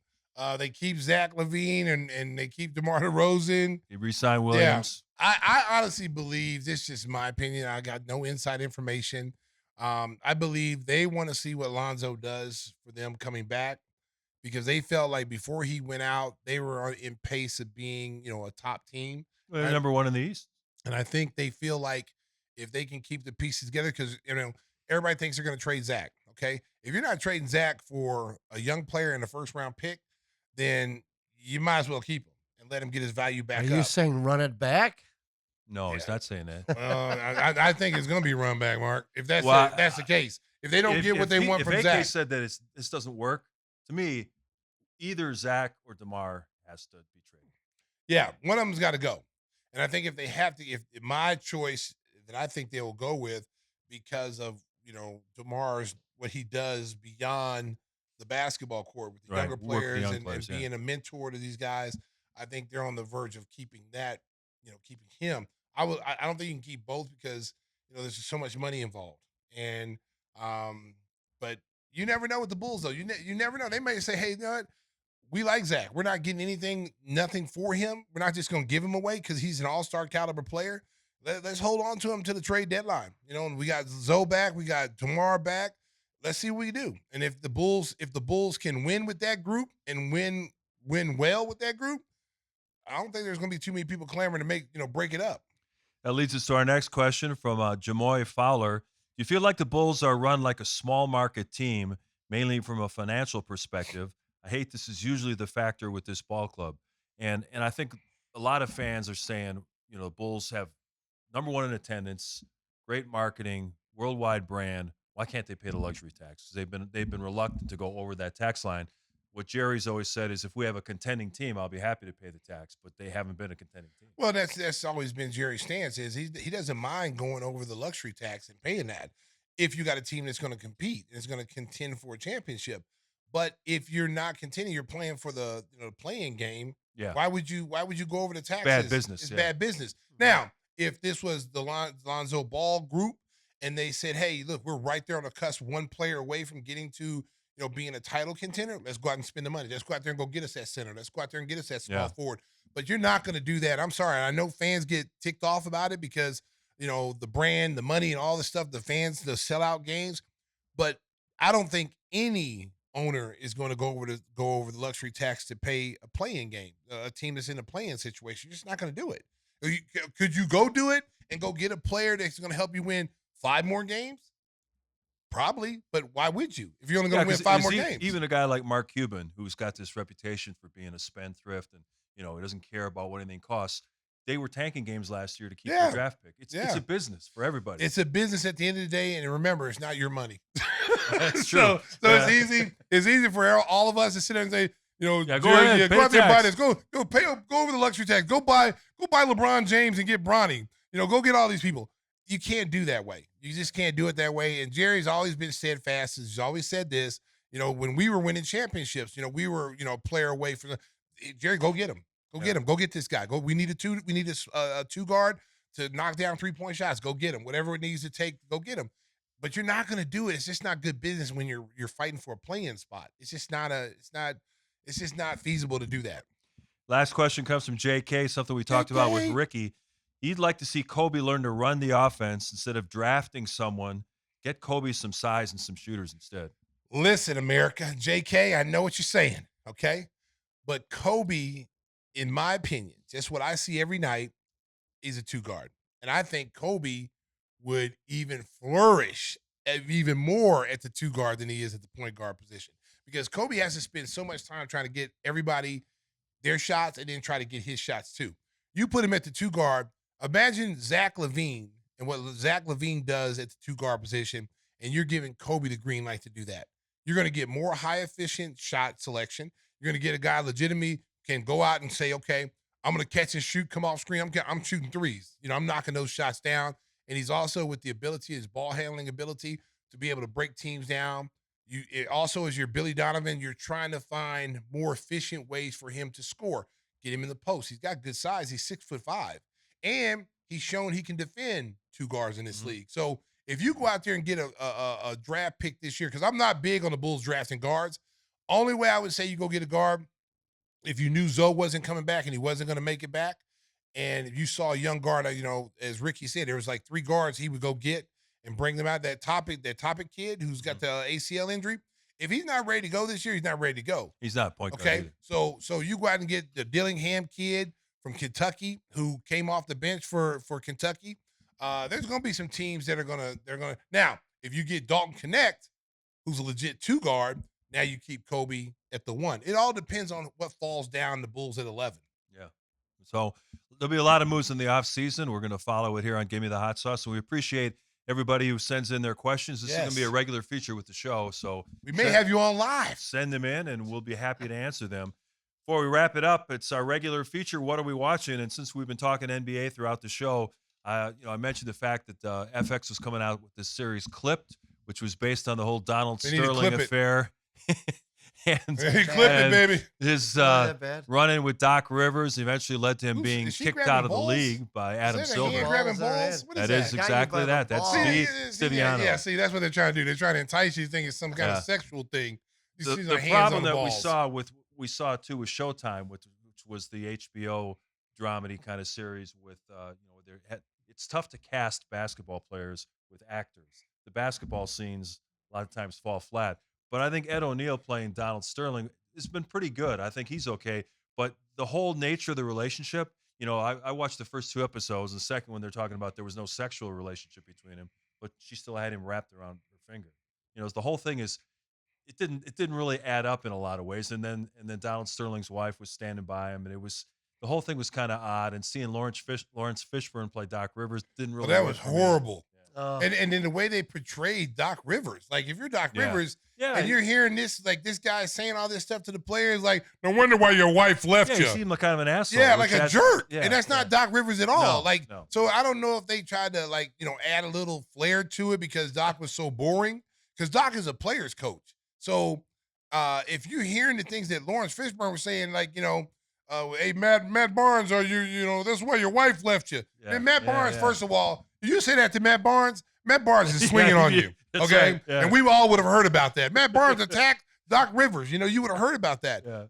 They keep Zach Levine and they keep DeMar DeRozan. He re-signed Williams. I honestly believe, this is just my opinion. I got no inside information. I believe they want to see what Lonzo does for them coming back, because they felt like before he went out, they were in pace of being, a top team. They're number one in the East. And I think they feel like if they can keep the pieces together, because, everybody thinks they're going to trade Zach. Okay. If you're not trading Zach for a young player in the first round pick, then you might as well keep him and let him get his value back Are up. you saying run it back? No, he's not saying that. I think it's going to be run back, Mark. If that's the case, if they don't get what they want from AK Zach, said that this doesn't work. To me, either Zach or DeMar has to be traded. Yeah, one of them's got to go. And I think if they have to, if my choice that I think they will go with, because of DeMar's what he does beyond the basketball court with the younger players and being a mentor to these guys, I think they're on the verge of keeping that, keeping him. I don't think you can keep both because there's just so much money involved, and but you never know with the Bulls though. You never know. They may say, hey, you know what? We like Zach. We're not getting nothing for him. We're not just going to give him away because he's an all-star caliber player. Let's hold on to him to the trade deadline. And we got Zoe back. We got Tamar back. Let's see what we do. And if the Bulls can win with that group and win well with that group, I don't think there's going to be too many people clamoring to break it up. That leads us to our next question from Jamoy Fowler. Do you feel like the Bulls are run like a small market team, mainly from a financial perspective? I hate this is usually the factor with this ball club. And I think a lot of fans are saying, the Bulls have number one in attendance, great marketing, worldwide brand. Why can't they pay the luxury tax? Because they've been reluctant to go over that tax line. What Jerry's always said is if we have a contending team, I'll be happy to pay the tax, but they haven't been a contending team. Well, that's always been Jerry's stance is he doesn't mind going over the luxury tax and paying that if you got a team that's going to compete and is going to contend for a championship. But if you're not contending, you're playing for the playing game. Yeah. Why would you go over the taxes? Bad business. It's bad business. Now, if this was the Lonzo Ball group and they said, hey, look, we're right there on the cusp, one player away from getting to being a title contender, let's go out and spend the money. Let's go out there and go get us that center. Let's go out there and get us that small forward. But you're not going to do that. I'm sorry. I know fans get ticked off about it because, the brand, the money, and all the stuff, the fans, the sellout games. But I don't think any owner is going to go over the luxury tax to pay a playing game, a team that's in a playing situation. You're just not going to do it. Could you go do it and go get a player that's going to help you win 5 more games? Probably, but why would you if you're only going to win 5 more games? Even a guy like Mark Cuban, who's got this reputation for being a spendthrift and he doesn't care about what anything costs. They were tanking games last year to keep their draft pick. It's a business for everybody. It's a business at the end of the day, and remember, it's not your money. That's true. So it's easy. It's easy for all of us to sit there and say, go ahead, go out there and buy this. Go over the luxury tax. Go buy LeBron James and get Bronny. Go get all these people. You can't do that way. You just can't do it that way. And Jerry's always been steadfast. He's always said this. When we were winning championships, we were a player away from Jerry. Go get him. Go get him. Go get this guy. Go. We need a two guard to knock down 3-point shots. Go get him. Whatever it needs to take, go get him. But you're not going to do it. It's just not good business when you're fighting for a play-in spot. It's just not feasible to do that. Last question comes from JK. Something we talked about with Ricky. He'd like to see Coby learn to run the offense instead of drafting someone. Get Coby some size and some shooters instead. Listen, America, JK, I know what you're saying, okay? But Coby, in my opinion, just what I see every night, is a 2-guard. And I think Coby would even flourish even more at the 2-guard than he is at the point guard position. Because Coby has to spend so much time trying to get everybody their shots and then try to get his shots too. You put him at the 2-guard, imagine Zach LaVine and what Zach LaVine does at the 2-guard position, and you're giving Coby the green light to do that. You're going to get more high-efficient shot selection. You're going to get a guy legitimately can go out and say, okay, I'm going to catch and shoot, come off screen. I'm shooting threes. I'm knocking those shots down. And he's also with the ability, his ball handling ability to be able to break teams down. It also is your Billy Donovan. You're trying to find more efficient ways for him to score. Get him in the post. He's got good size. He's 6'5". And he's shown he can defend 2 guards in this league. So if you go out there and get a draft pick this year, because I'm not big on the Bulls drafting guards, only way I would say you go get a guard if you knew Zoe wasn't coming back and he wasn't going to make it back, and if you saw a young guard, as Ricky said, there was like 3 guards he would go get and bring them out. That topic kid who's got the ACL injury, if he's not ready to go this year, he's not ready to go. He's not point guard. Okay, so you go out and get the Dillingham kid from Kentucky who came off the bench for Kentucky. There's going to be some teams that are going to now. If you get Dalton Knecht, who's a legit 2 guard, now you keep Coby at the 1. It all depends on what falls down the Bulls at 11. Yeah, So there'll be a lot of moves in the offseason. We're going to follow it here on Gimme the Hot Sauce. And we appreciate everybody who sends in their questions. This is going to be a regular feature with the show. So we may have you on live. Send them in, and we'll be happy to answer them. Before we wrap it up, it's our regular feature, What Are We Watching? And since we've been talking NBA throughout the show, I mentioned the fact that FX was coming out with this series Clipped, which was based on the whole Donald Sterling affair. And he clipped it, baby. His run-in with Doc Rivers eventually led to him being kicked out of the league by Adam Silver. Grabbing balls? That is exactly that. That's Stiviano. Yeah, see, that's what they're trying to do. They're trying to entice you, think it's some kind of sexual thing. The problem that we saw too with Showtime, which was the HBO dramedy kind of series with it's tough to cast basketball players with actors. The basketball scenes a lot of times fall flat. But I think Ed O'Neill playing Donald Sterling has been pretty good. I think he's okay. But the whole nature of the relationship, I watched the first 2 episodes. The second one, they're talking about there was no sexual relationship between them, but she still had him wrapped around her finger. The whole thing is, it didn't really add up in a lot of ways. And then Donald Sterling's wife was standing by him, and the whole thing was kind of odd. And seeing Lawrence Fishburne play Doc Rivers didn't really. That was horrible. And then the way they portrayed Doc Rivers, like if you're Doc Rivers and you're hearing this, like this guy saying all this stuff to the players, like no wonder why your wife left you. He seemed like kind of an asshole. Yeah, like a jerk. Yeah, and that's not Doc Rivers at all. No. So I don't know if they tried to add a little flair to it because Doc was so boring. Because Doc is a player's coach. So if you're hearing the things that Lawrence Fishburne was saying, like hey Matt Barnes, are you that's why your wife left you. Yeah. And Matt Barnes, first of all. You say that to Matt Barnes? Matt Barnes is swinging on you, okay? Right, yeah. And we all would have heard about that. Matt Barnes attacked Doc Rivers. You would have heard about that. Yeah.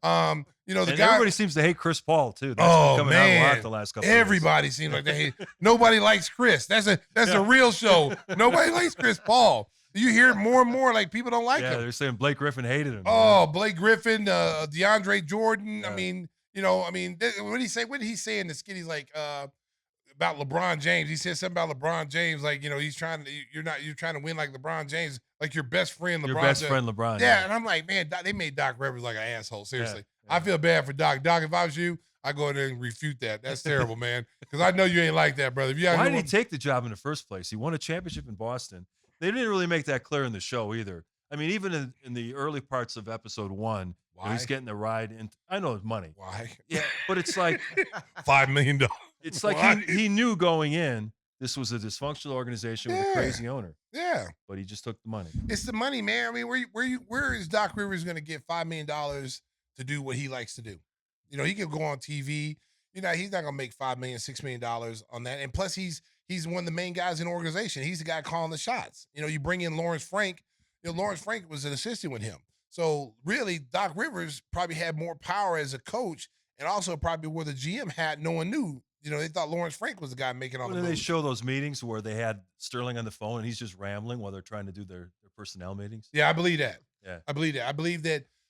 The guy. Everybody seems to hate Chris Paul too. That's been coming out a lot the last couple. Everybody seems like they hate. Nobody likes Chris. That's a real show. Nobody likes Chris Paul. You hear it more and more. Like people don't like him. Yeah, they're saying Blake Griffin hated him. Oh, Blake Griffin, DeAndre Jordan. Yeah. What did he say? What did he say in the skit? He's like. About LeBron James. He said something about LeBron James, like, he's trying to, you're trying to win like LeBron James, like your best friend LeBron. Your best friend LeBron. Yeah, and I'm like, man, they made Doc Rivers like an asshole. Seriously. Yeah. I feel bad for Doc. Doc, if I was you, I'd go in there and refute that. That's terrible, man. Because I know you ain't like that, brother. Why did he take the job in the first place? He won a championship in Boston. They didn't really make that clear in the show either. I mean, even in the early parts of episode 1, he's getting the ride. And I know it's money. Why? Yeah, but it's like $5 million. It's like he knew going in this was a dysfunctional organization with a crazy owner. Yeah, but he just took the money. It's the money, man. I mean, where is Doc Rivers going to get $5 million to do what he likes to do? He could go on TV. He's not going to make $5 million, $6 million on that. And plus, he's one of the main guys in the organization. He's the guy calling the shots. You bring in Lawrence Frank. Lawrence Frank was an assistant with him. So really, Doc Rivers probably had more power as a coach, and also probably wore the GM hat. No one knew. They thought Lawrence Frank was the guy making all the moves. They show those meetings where they had Sterling on the phone and he's just rambling while they're trying to do their personnel meetings. Yeah, I believe that. Yeah, I believe that.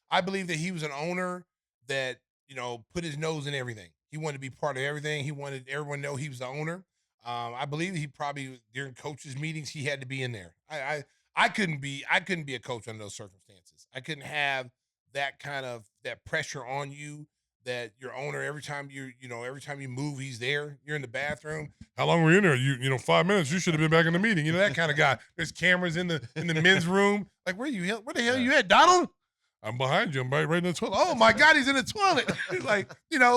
I believe that he was an owner that put his nose in everything. He wanted to be part of everything. He wanted everyone to know he was the owner. I believe he probably during coaches' meetings he had to be in there. I couldn't be a coach under those circumstances. I couldn't have that kind of that pressure on you. That your owner every time you move, he's there. You're in the bathroom. How long were you in there? 5 minutes. You should have been back in the meeting. That kind of guy. There's cameras in the men's room. Like where the hell you at, Donald? I'm behind you. I'm right in the toilet. Oh my God, he's in the toilet. Like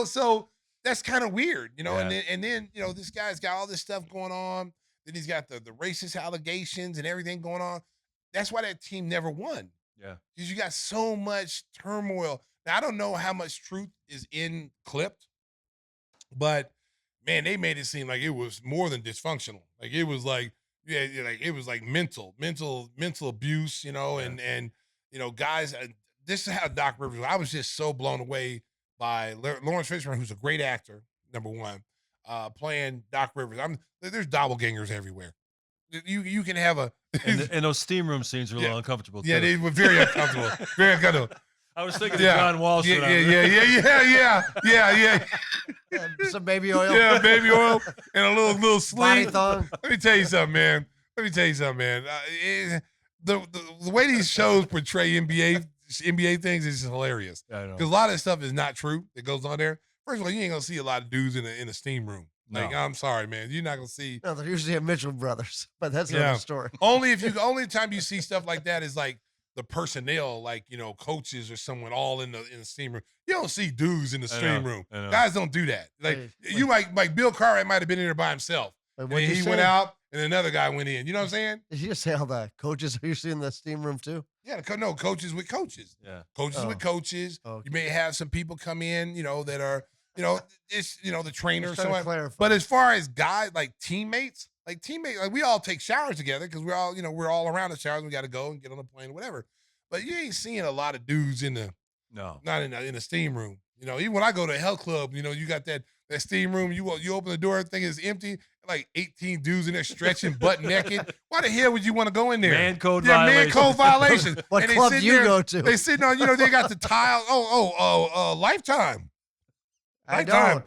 so that's kind of weird, And then this guy's got all this stuff going on. Then he's got the racist allegations and everything going on. That's why that team never won. Yeah, because you got so much turmoil. Now, I don't know how much truth is in Clipped, but, man, they made it seem like it was more than dysfunctional. Like, it was like, it was like mental abuse, and guys, this is how Doc Rivers was. I was just so blown away by Lawrence Fishburne, who's a great actor, number one, playing Doc Rivers. There's doppelgangers everywhere. You can have a... and those steam room scenes were a little uncomfortable, too. Yeah, they were very uncomfortable. Very uncomfortable. I was thinking of John Walsh. Yeah. Some baby oil. Yeah, baby oil and a little sling. Body thong. Let me tell you something, man. The way these shows portray NBA things is hilarious. Yeah, I know. Because a lot of stuff is not true that goes on there. first of all, you ain't gonna see a lot of dudes in a steam room. Like, No. I'm sorry, man, you're not gonna see. No, they're usually at Mitchell Brothers, but that's another story. Only time you see stuff like that is like the personnel, like coaches or someone all in the steam room. You don't see dudes in the steam room. Guys don't do that. Like you might like Bill Cartwright might have been in there by himself. And he went out and another guy went in. You know what I'm saying? Did you just say all the coaches are usually in the steam room too? Yeah, no, coaches with coaches. Yeah. Coaches with coaches. Okay. You may have some people come in, that are, it's, the trainer or something. But as far as guys, like teammates, like we all take showers together because we're all around the showers. We got to go and get on the plane or whatever. But you ain't seeing a lot of dudes not in the steam room. Even when I go to a health club, you got that steam room. You open the door, everything is empty. Like 18 dudes in there stretching, butt naked. Why the hell would you want to go in there? Mancode violation. Mancode violation. What club do you go to? They sitting on, they got the tile. Lifetime. I don't.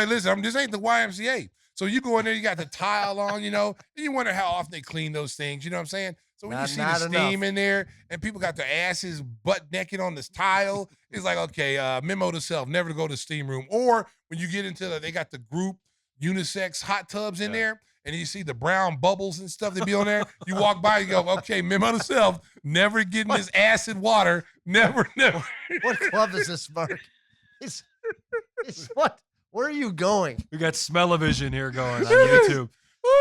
Listen, this ain't the YMCA. So you go in there, you got the tile on, and you wonder how often they clean those things. You know what I'm saying? So when you see the steam in there and people got their asses butt naked on this tile, it's like, okay, memo to self, never to go to the steam room. Or when you get into they got the group unisex hot tubs in there, and you see the brown bubbles and stuff that be on there. You walk by, you go, okay, memo to self, never get in this acid water, never. What club is this, Mark? It's what? Where are you going? We got smell-o-vision here going on YouTube.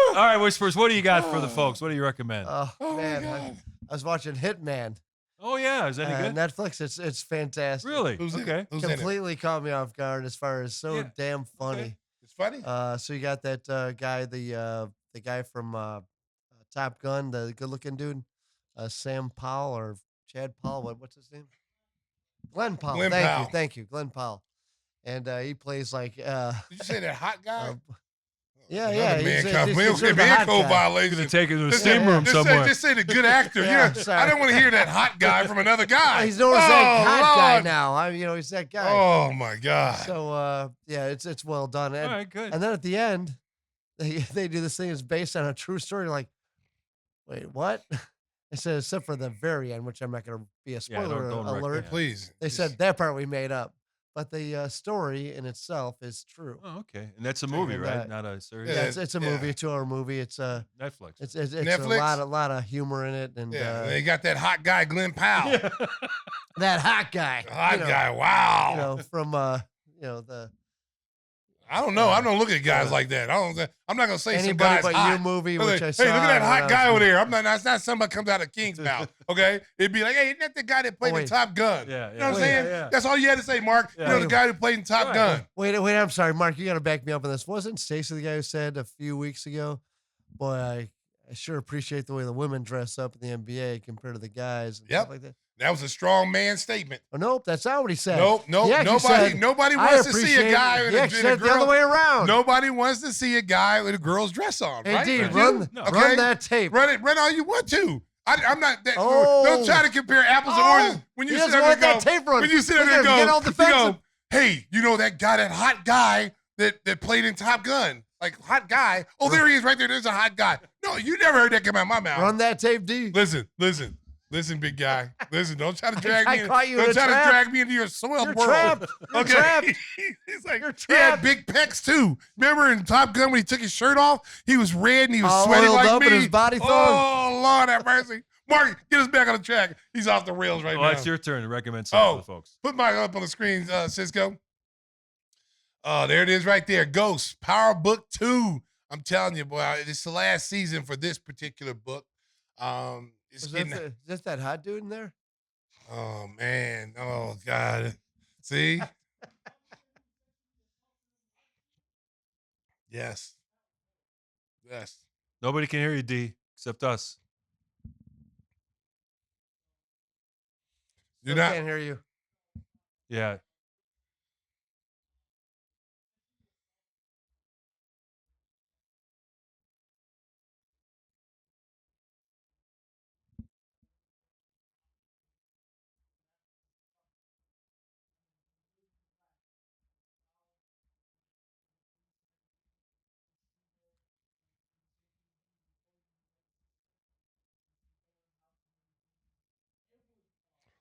All right, Whispers, what do you got for the folks? What do you recommend? Oh man, I was watching Hitman. Oh yeah, is that any good? Netflix, it's fantastic. Really? Okay. Completely caught me off guard as far as damn funny. Okay. It's funny. So you got that guy, the guy from Top Gun, the good-looking dude, Sam Powell or Chad Powell. What's his name? Glenn Powell. Thank you, Glenn Powell. And he plays like. Did you say that hot guy? Yeah. Mancode violation. Gonna take it to the steam room somewhere. Just say the good actor. I don't want to hear that hot guy from another guy. He's known as that hot guy now. He's that guy. Oh my God. So it's well done. All right, good. And then at the end, they do this thing that's based on a true story. Like, wait, what? They said except for the very end, which I'm not going to be a spoiler alert. Please. They said that part we made up. But the story in itself is true. Oh, okay. And that's a movie, right? Not a series. Yeah, it's a movie, a 2-hour movie. It's Netflix. It's Netflix? a lot of humor in it, and they got that hot guy, Glenn Powell. that hot guy. Guy. Wow. From the. I don't know. I don't look at guys like that. I'm not gonna say some guy's but hot. you movie, which I saw. Hey, look at that hot guy over there. That's not somebody comes out of King's mouth. Okay, it'd be like, hey, isn't that the guy that played in Top Gun? Yeah, you know what I'm saying? Yeah. That's all you had to say, Mark. Yeah. The guy who played in Top Gun. Wait. I'm sorry, Mark. You got to back me up on this. Wasn't Stacey the guy who said a few weeks ago, "Boy, I sure appreciate the way the women dress up in the NBA compared to the guys." And stuff like that. That was a strong man statement. Oh, nope, that's not what he said. Nope. Nobody wants to see a guy in a girl. The other way around. Nobody wants to see a guy with a girl's dress on. Right? Indeed, run that tape. Run all you want to. I'm not that. Don't try to compare apples and oranges. When you sit there and go, when you sit there and go, hey, that guy, that hot guy that played in Top Gun, like hot guy. Oh, there he is, right there. There's a hot guy. No, you never heard that come out of my mouth. Run that tape, D. Listen, big guy. Listen, don't try to drag me. Don't try to drag me into your soiled world. Trapped. You're trapped. He's like, You're he had big pecs too. Remember in Top Gun when he took his shirt off? He was red and he was sweating like me. And his body thong. Oh, Lord have mercy. Mark, get us back on the track. He's off the rails right now. It's your turn to recommend something for the folks. Put mine up on the screen, Cisco. Oh, there it is right there. Ghost, Power Book 2. I'm telling you, boy, it's the last season for this particular book. Is that hot dude in there? Oh, man. Oh, God. See? Yes. Nobody can hear you, D, except us. I can't hear you. Yeah.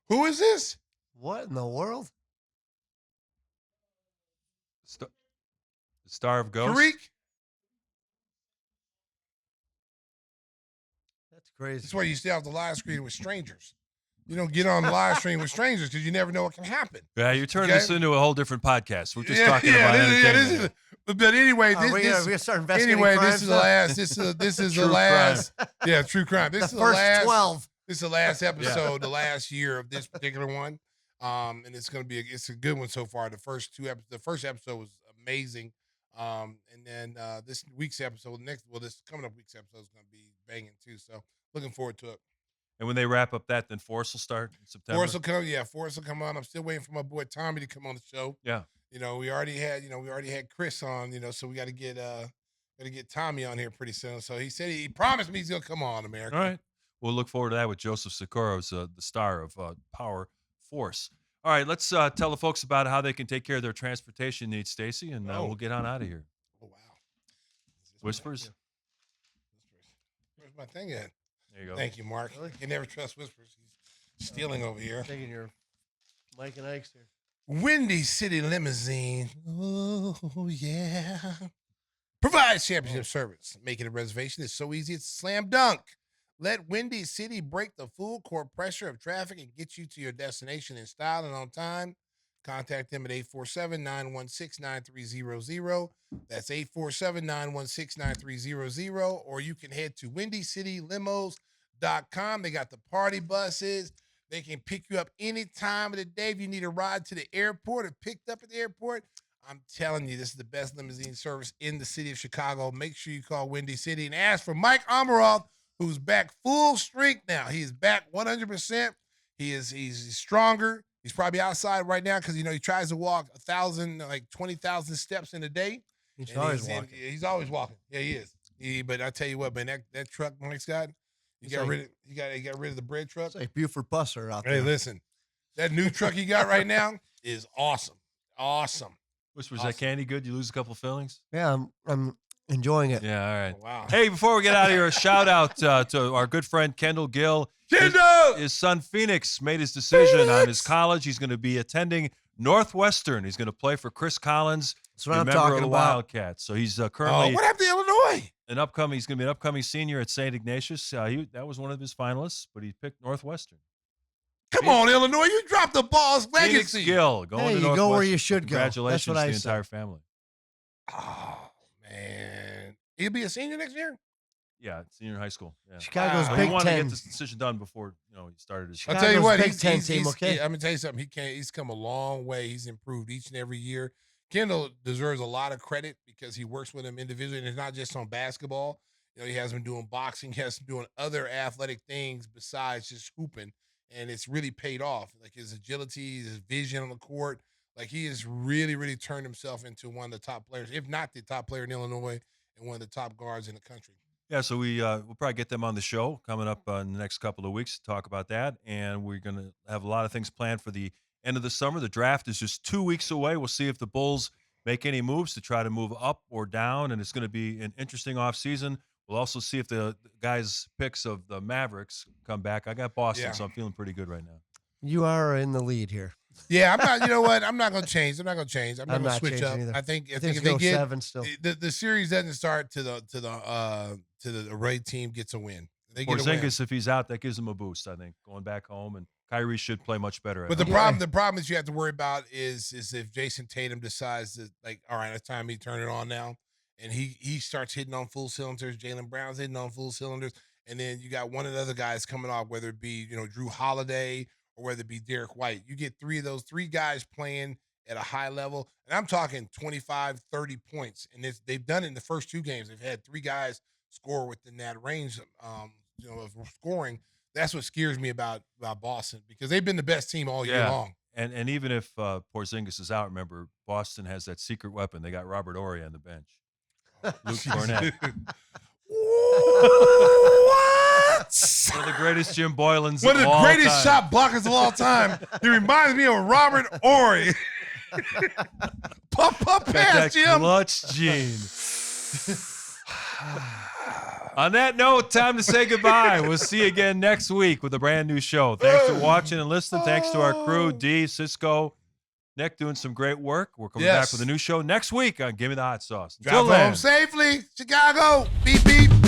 Who is this? What in the world? Star of Ghost. Tariq. That's crazy. That's why you stay off the live screen with strangers. You don't get on the live stream with strangers because you never know what can happen. Yeah, you're turning this into a whole different podcast. We're just talking about entertainment. But anyway, we start investigating anyway, crimes this is the last. This is the last. Yeah, true crime. This is the first last 12. This is the last episode, the last year of this particular one. And it's gonna be it's a good one so far. The first episode was amazing. And then this week's episode, this coming up week's episode is gonna be banging too. So looking forward to it. And when they wrap up that, then Force will start in September. Force will come on. I'm still waiting for my boy Tommy to come on the show. Yeah. We already had Chris on, so we gotta get Tommy on here pretty soon. So he said he promised me he's gonna come on, America. All right. We'll look forward to that with Joseph Socorro's the star of Power Force. All right, let's tell the folks about how they can take care of their transportation needs, Stacey, and we'll get on out of here. Oh, wow. Whispers? Where's my thing at? There you go. Thank you, Mark. You can never trust Whispers. He's stealing over here. Taking your Mike and Ike's here. Windy City Limousine. Oh, yeah. Provides championship service. Making a reservation is so easy, it's a slam dunk. Let Windy City break the full court pressure of traffic and get you to your destination in style and on time. Contact them at 847-916-9300. That's 847-916-9300. Or you can head to WindyCityLimos.com. They got the party buses. They can pick you up any time of the day if you need a ride to the airport or picked up at the airport. I'm telling you, this is the best limousine service in the city of Chicago. Make sure you call Windy City and ask for Mike Amaroth, who's back full strength now. He is back 100%. He's stronger. He's probably outside right now because, he tries to walk 20,000 steps in a day. He's always walking. He's always walking. Yeah, he is. But I tell you what, man, that truck Mike's got, he got rid of the bread truck. It's like Buford Busser out there. Hey, listen, that new truck he got right now is awesome. Awesome. Was that candy good? You lose a couple fillings? Yeah, I'm enjoying it. Yeah, all right. Oh, wow. Hey, before we get out of here, a shout out to our good friend Kendall Gill. His son Phoneix made his decision on his college. He's going to be attending Northwestern. He's going to play for Chris Collins. That's what I'm member talking of the about. Wildcats. So he's currently what happened to Illinois? He's going to be an upcoming senior at St. Ignatius. That was one of his finalists, but he picked Northwestern. Come on, Illinois. You dropped the ball's legacy. Phoneix Gill going to Northwestern. You go where you should go. Congratulations That's what to I the said. entire family. Oh, man. He'll be a senior next year? Yeah, senior in high school. Yeah. Chicago's So Big he wanted to Ten. get this decision done before he started his. I'll tell you what, Big Ten team, okay? I'm gonna tell you something. He's come a long way. He's improved each and every year. Kendall deserves a lot of credit because he works with him individually, and it's not just on basketball. He has been doing boxing. He has been doing other athletic things besides just hooping, and it's really paid off. Like his agility, his vision on the court. Like he has really, really turned himself into one of the top players, if not the top player in Illinois, and one of the top guards in the country. Yeah, so we'll probably get them on the show coming up in the next couple of weeks to talk about that. And we're going to have a lot of things planned for the end of the summer. The draft is just 2 weeks away. We'll see if the Bulls make any moves to try to move up or down, and it's going to be an interesting offseason. We'll also see if the guys' picks of the Mavericks come back. I got Boston, so I'm feeling pretty good right now. You are in the lead here. Yeah, I'm not. You know what? I'm not going to change. I'm not going to switch up. Either. I think if it's they get 7 still. the series doesn't start to the away team gets a win. They get Porzingis, if he's out, that gives him a boost. I think going back home, and Kyrie should play much better. But the problem that you have to worry about is if Jayson Tatum decides that, like, all right, it's time he turn it on now, and he starts hitting on full cylinders. Jaylen Brown's hitting on full cylinders, and then you got one of the other guys coming off, whether it be Drew Holiday or whether it be Derek White. You get three guys playing at a high level, and I'm talking 25, 30 points, and they've done it in the first 2 games. They've had 3 guys score within that range, of scoring. That's what scares me about Boston, because they've been the best team all year long. And even if Porzingis is out, remember, Boston has that secret weapon. They got Robert Horry on the bench. Luke Cornett. What? One of the greatest Jim Boylans One of the greatest time. shot blockers of all time. He reminds me of Robert Horry. Pump Got pass, that Jim. clutch gene. On that note, time to say goodbye. We'll see you again next week with a brand new show. Thanks for watching and listening. Thanks to our crew, D, Cisco, Knecht doing some great work. We're coming back with a new show next week on Gimme the Hot Sauce. Drive home safely, Chicago. Beep, beep.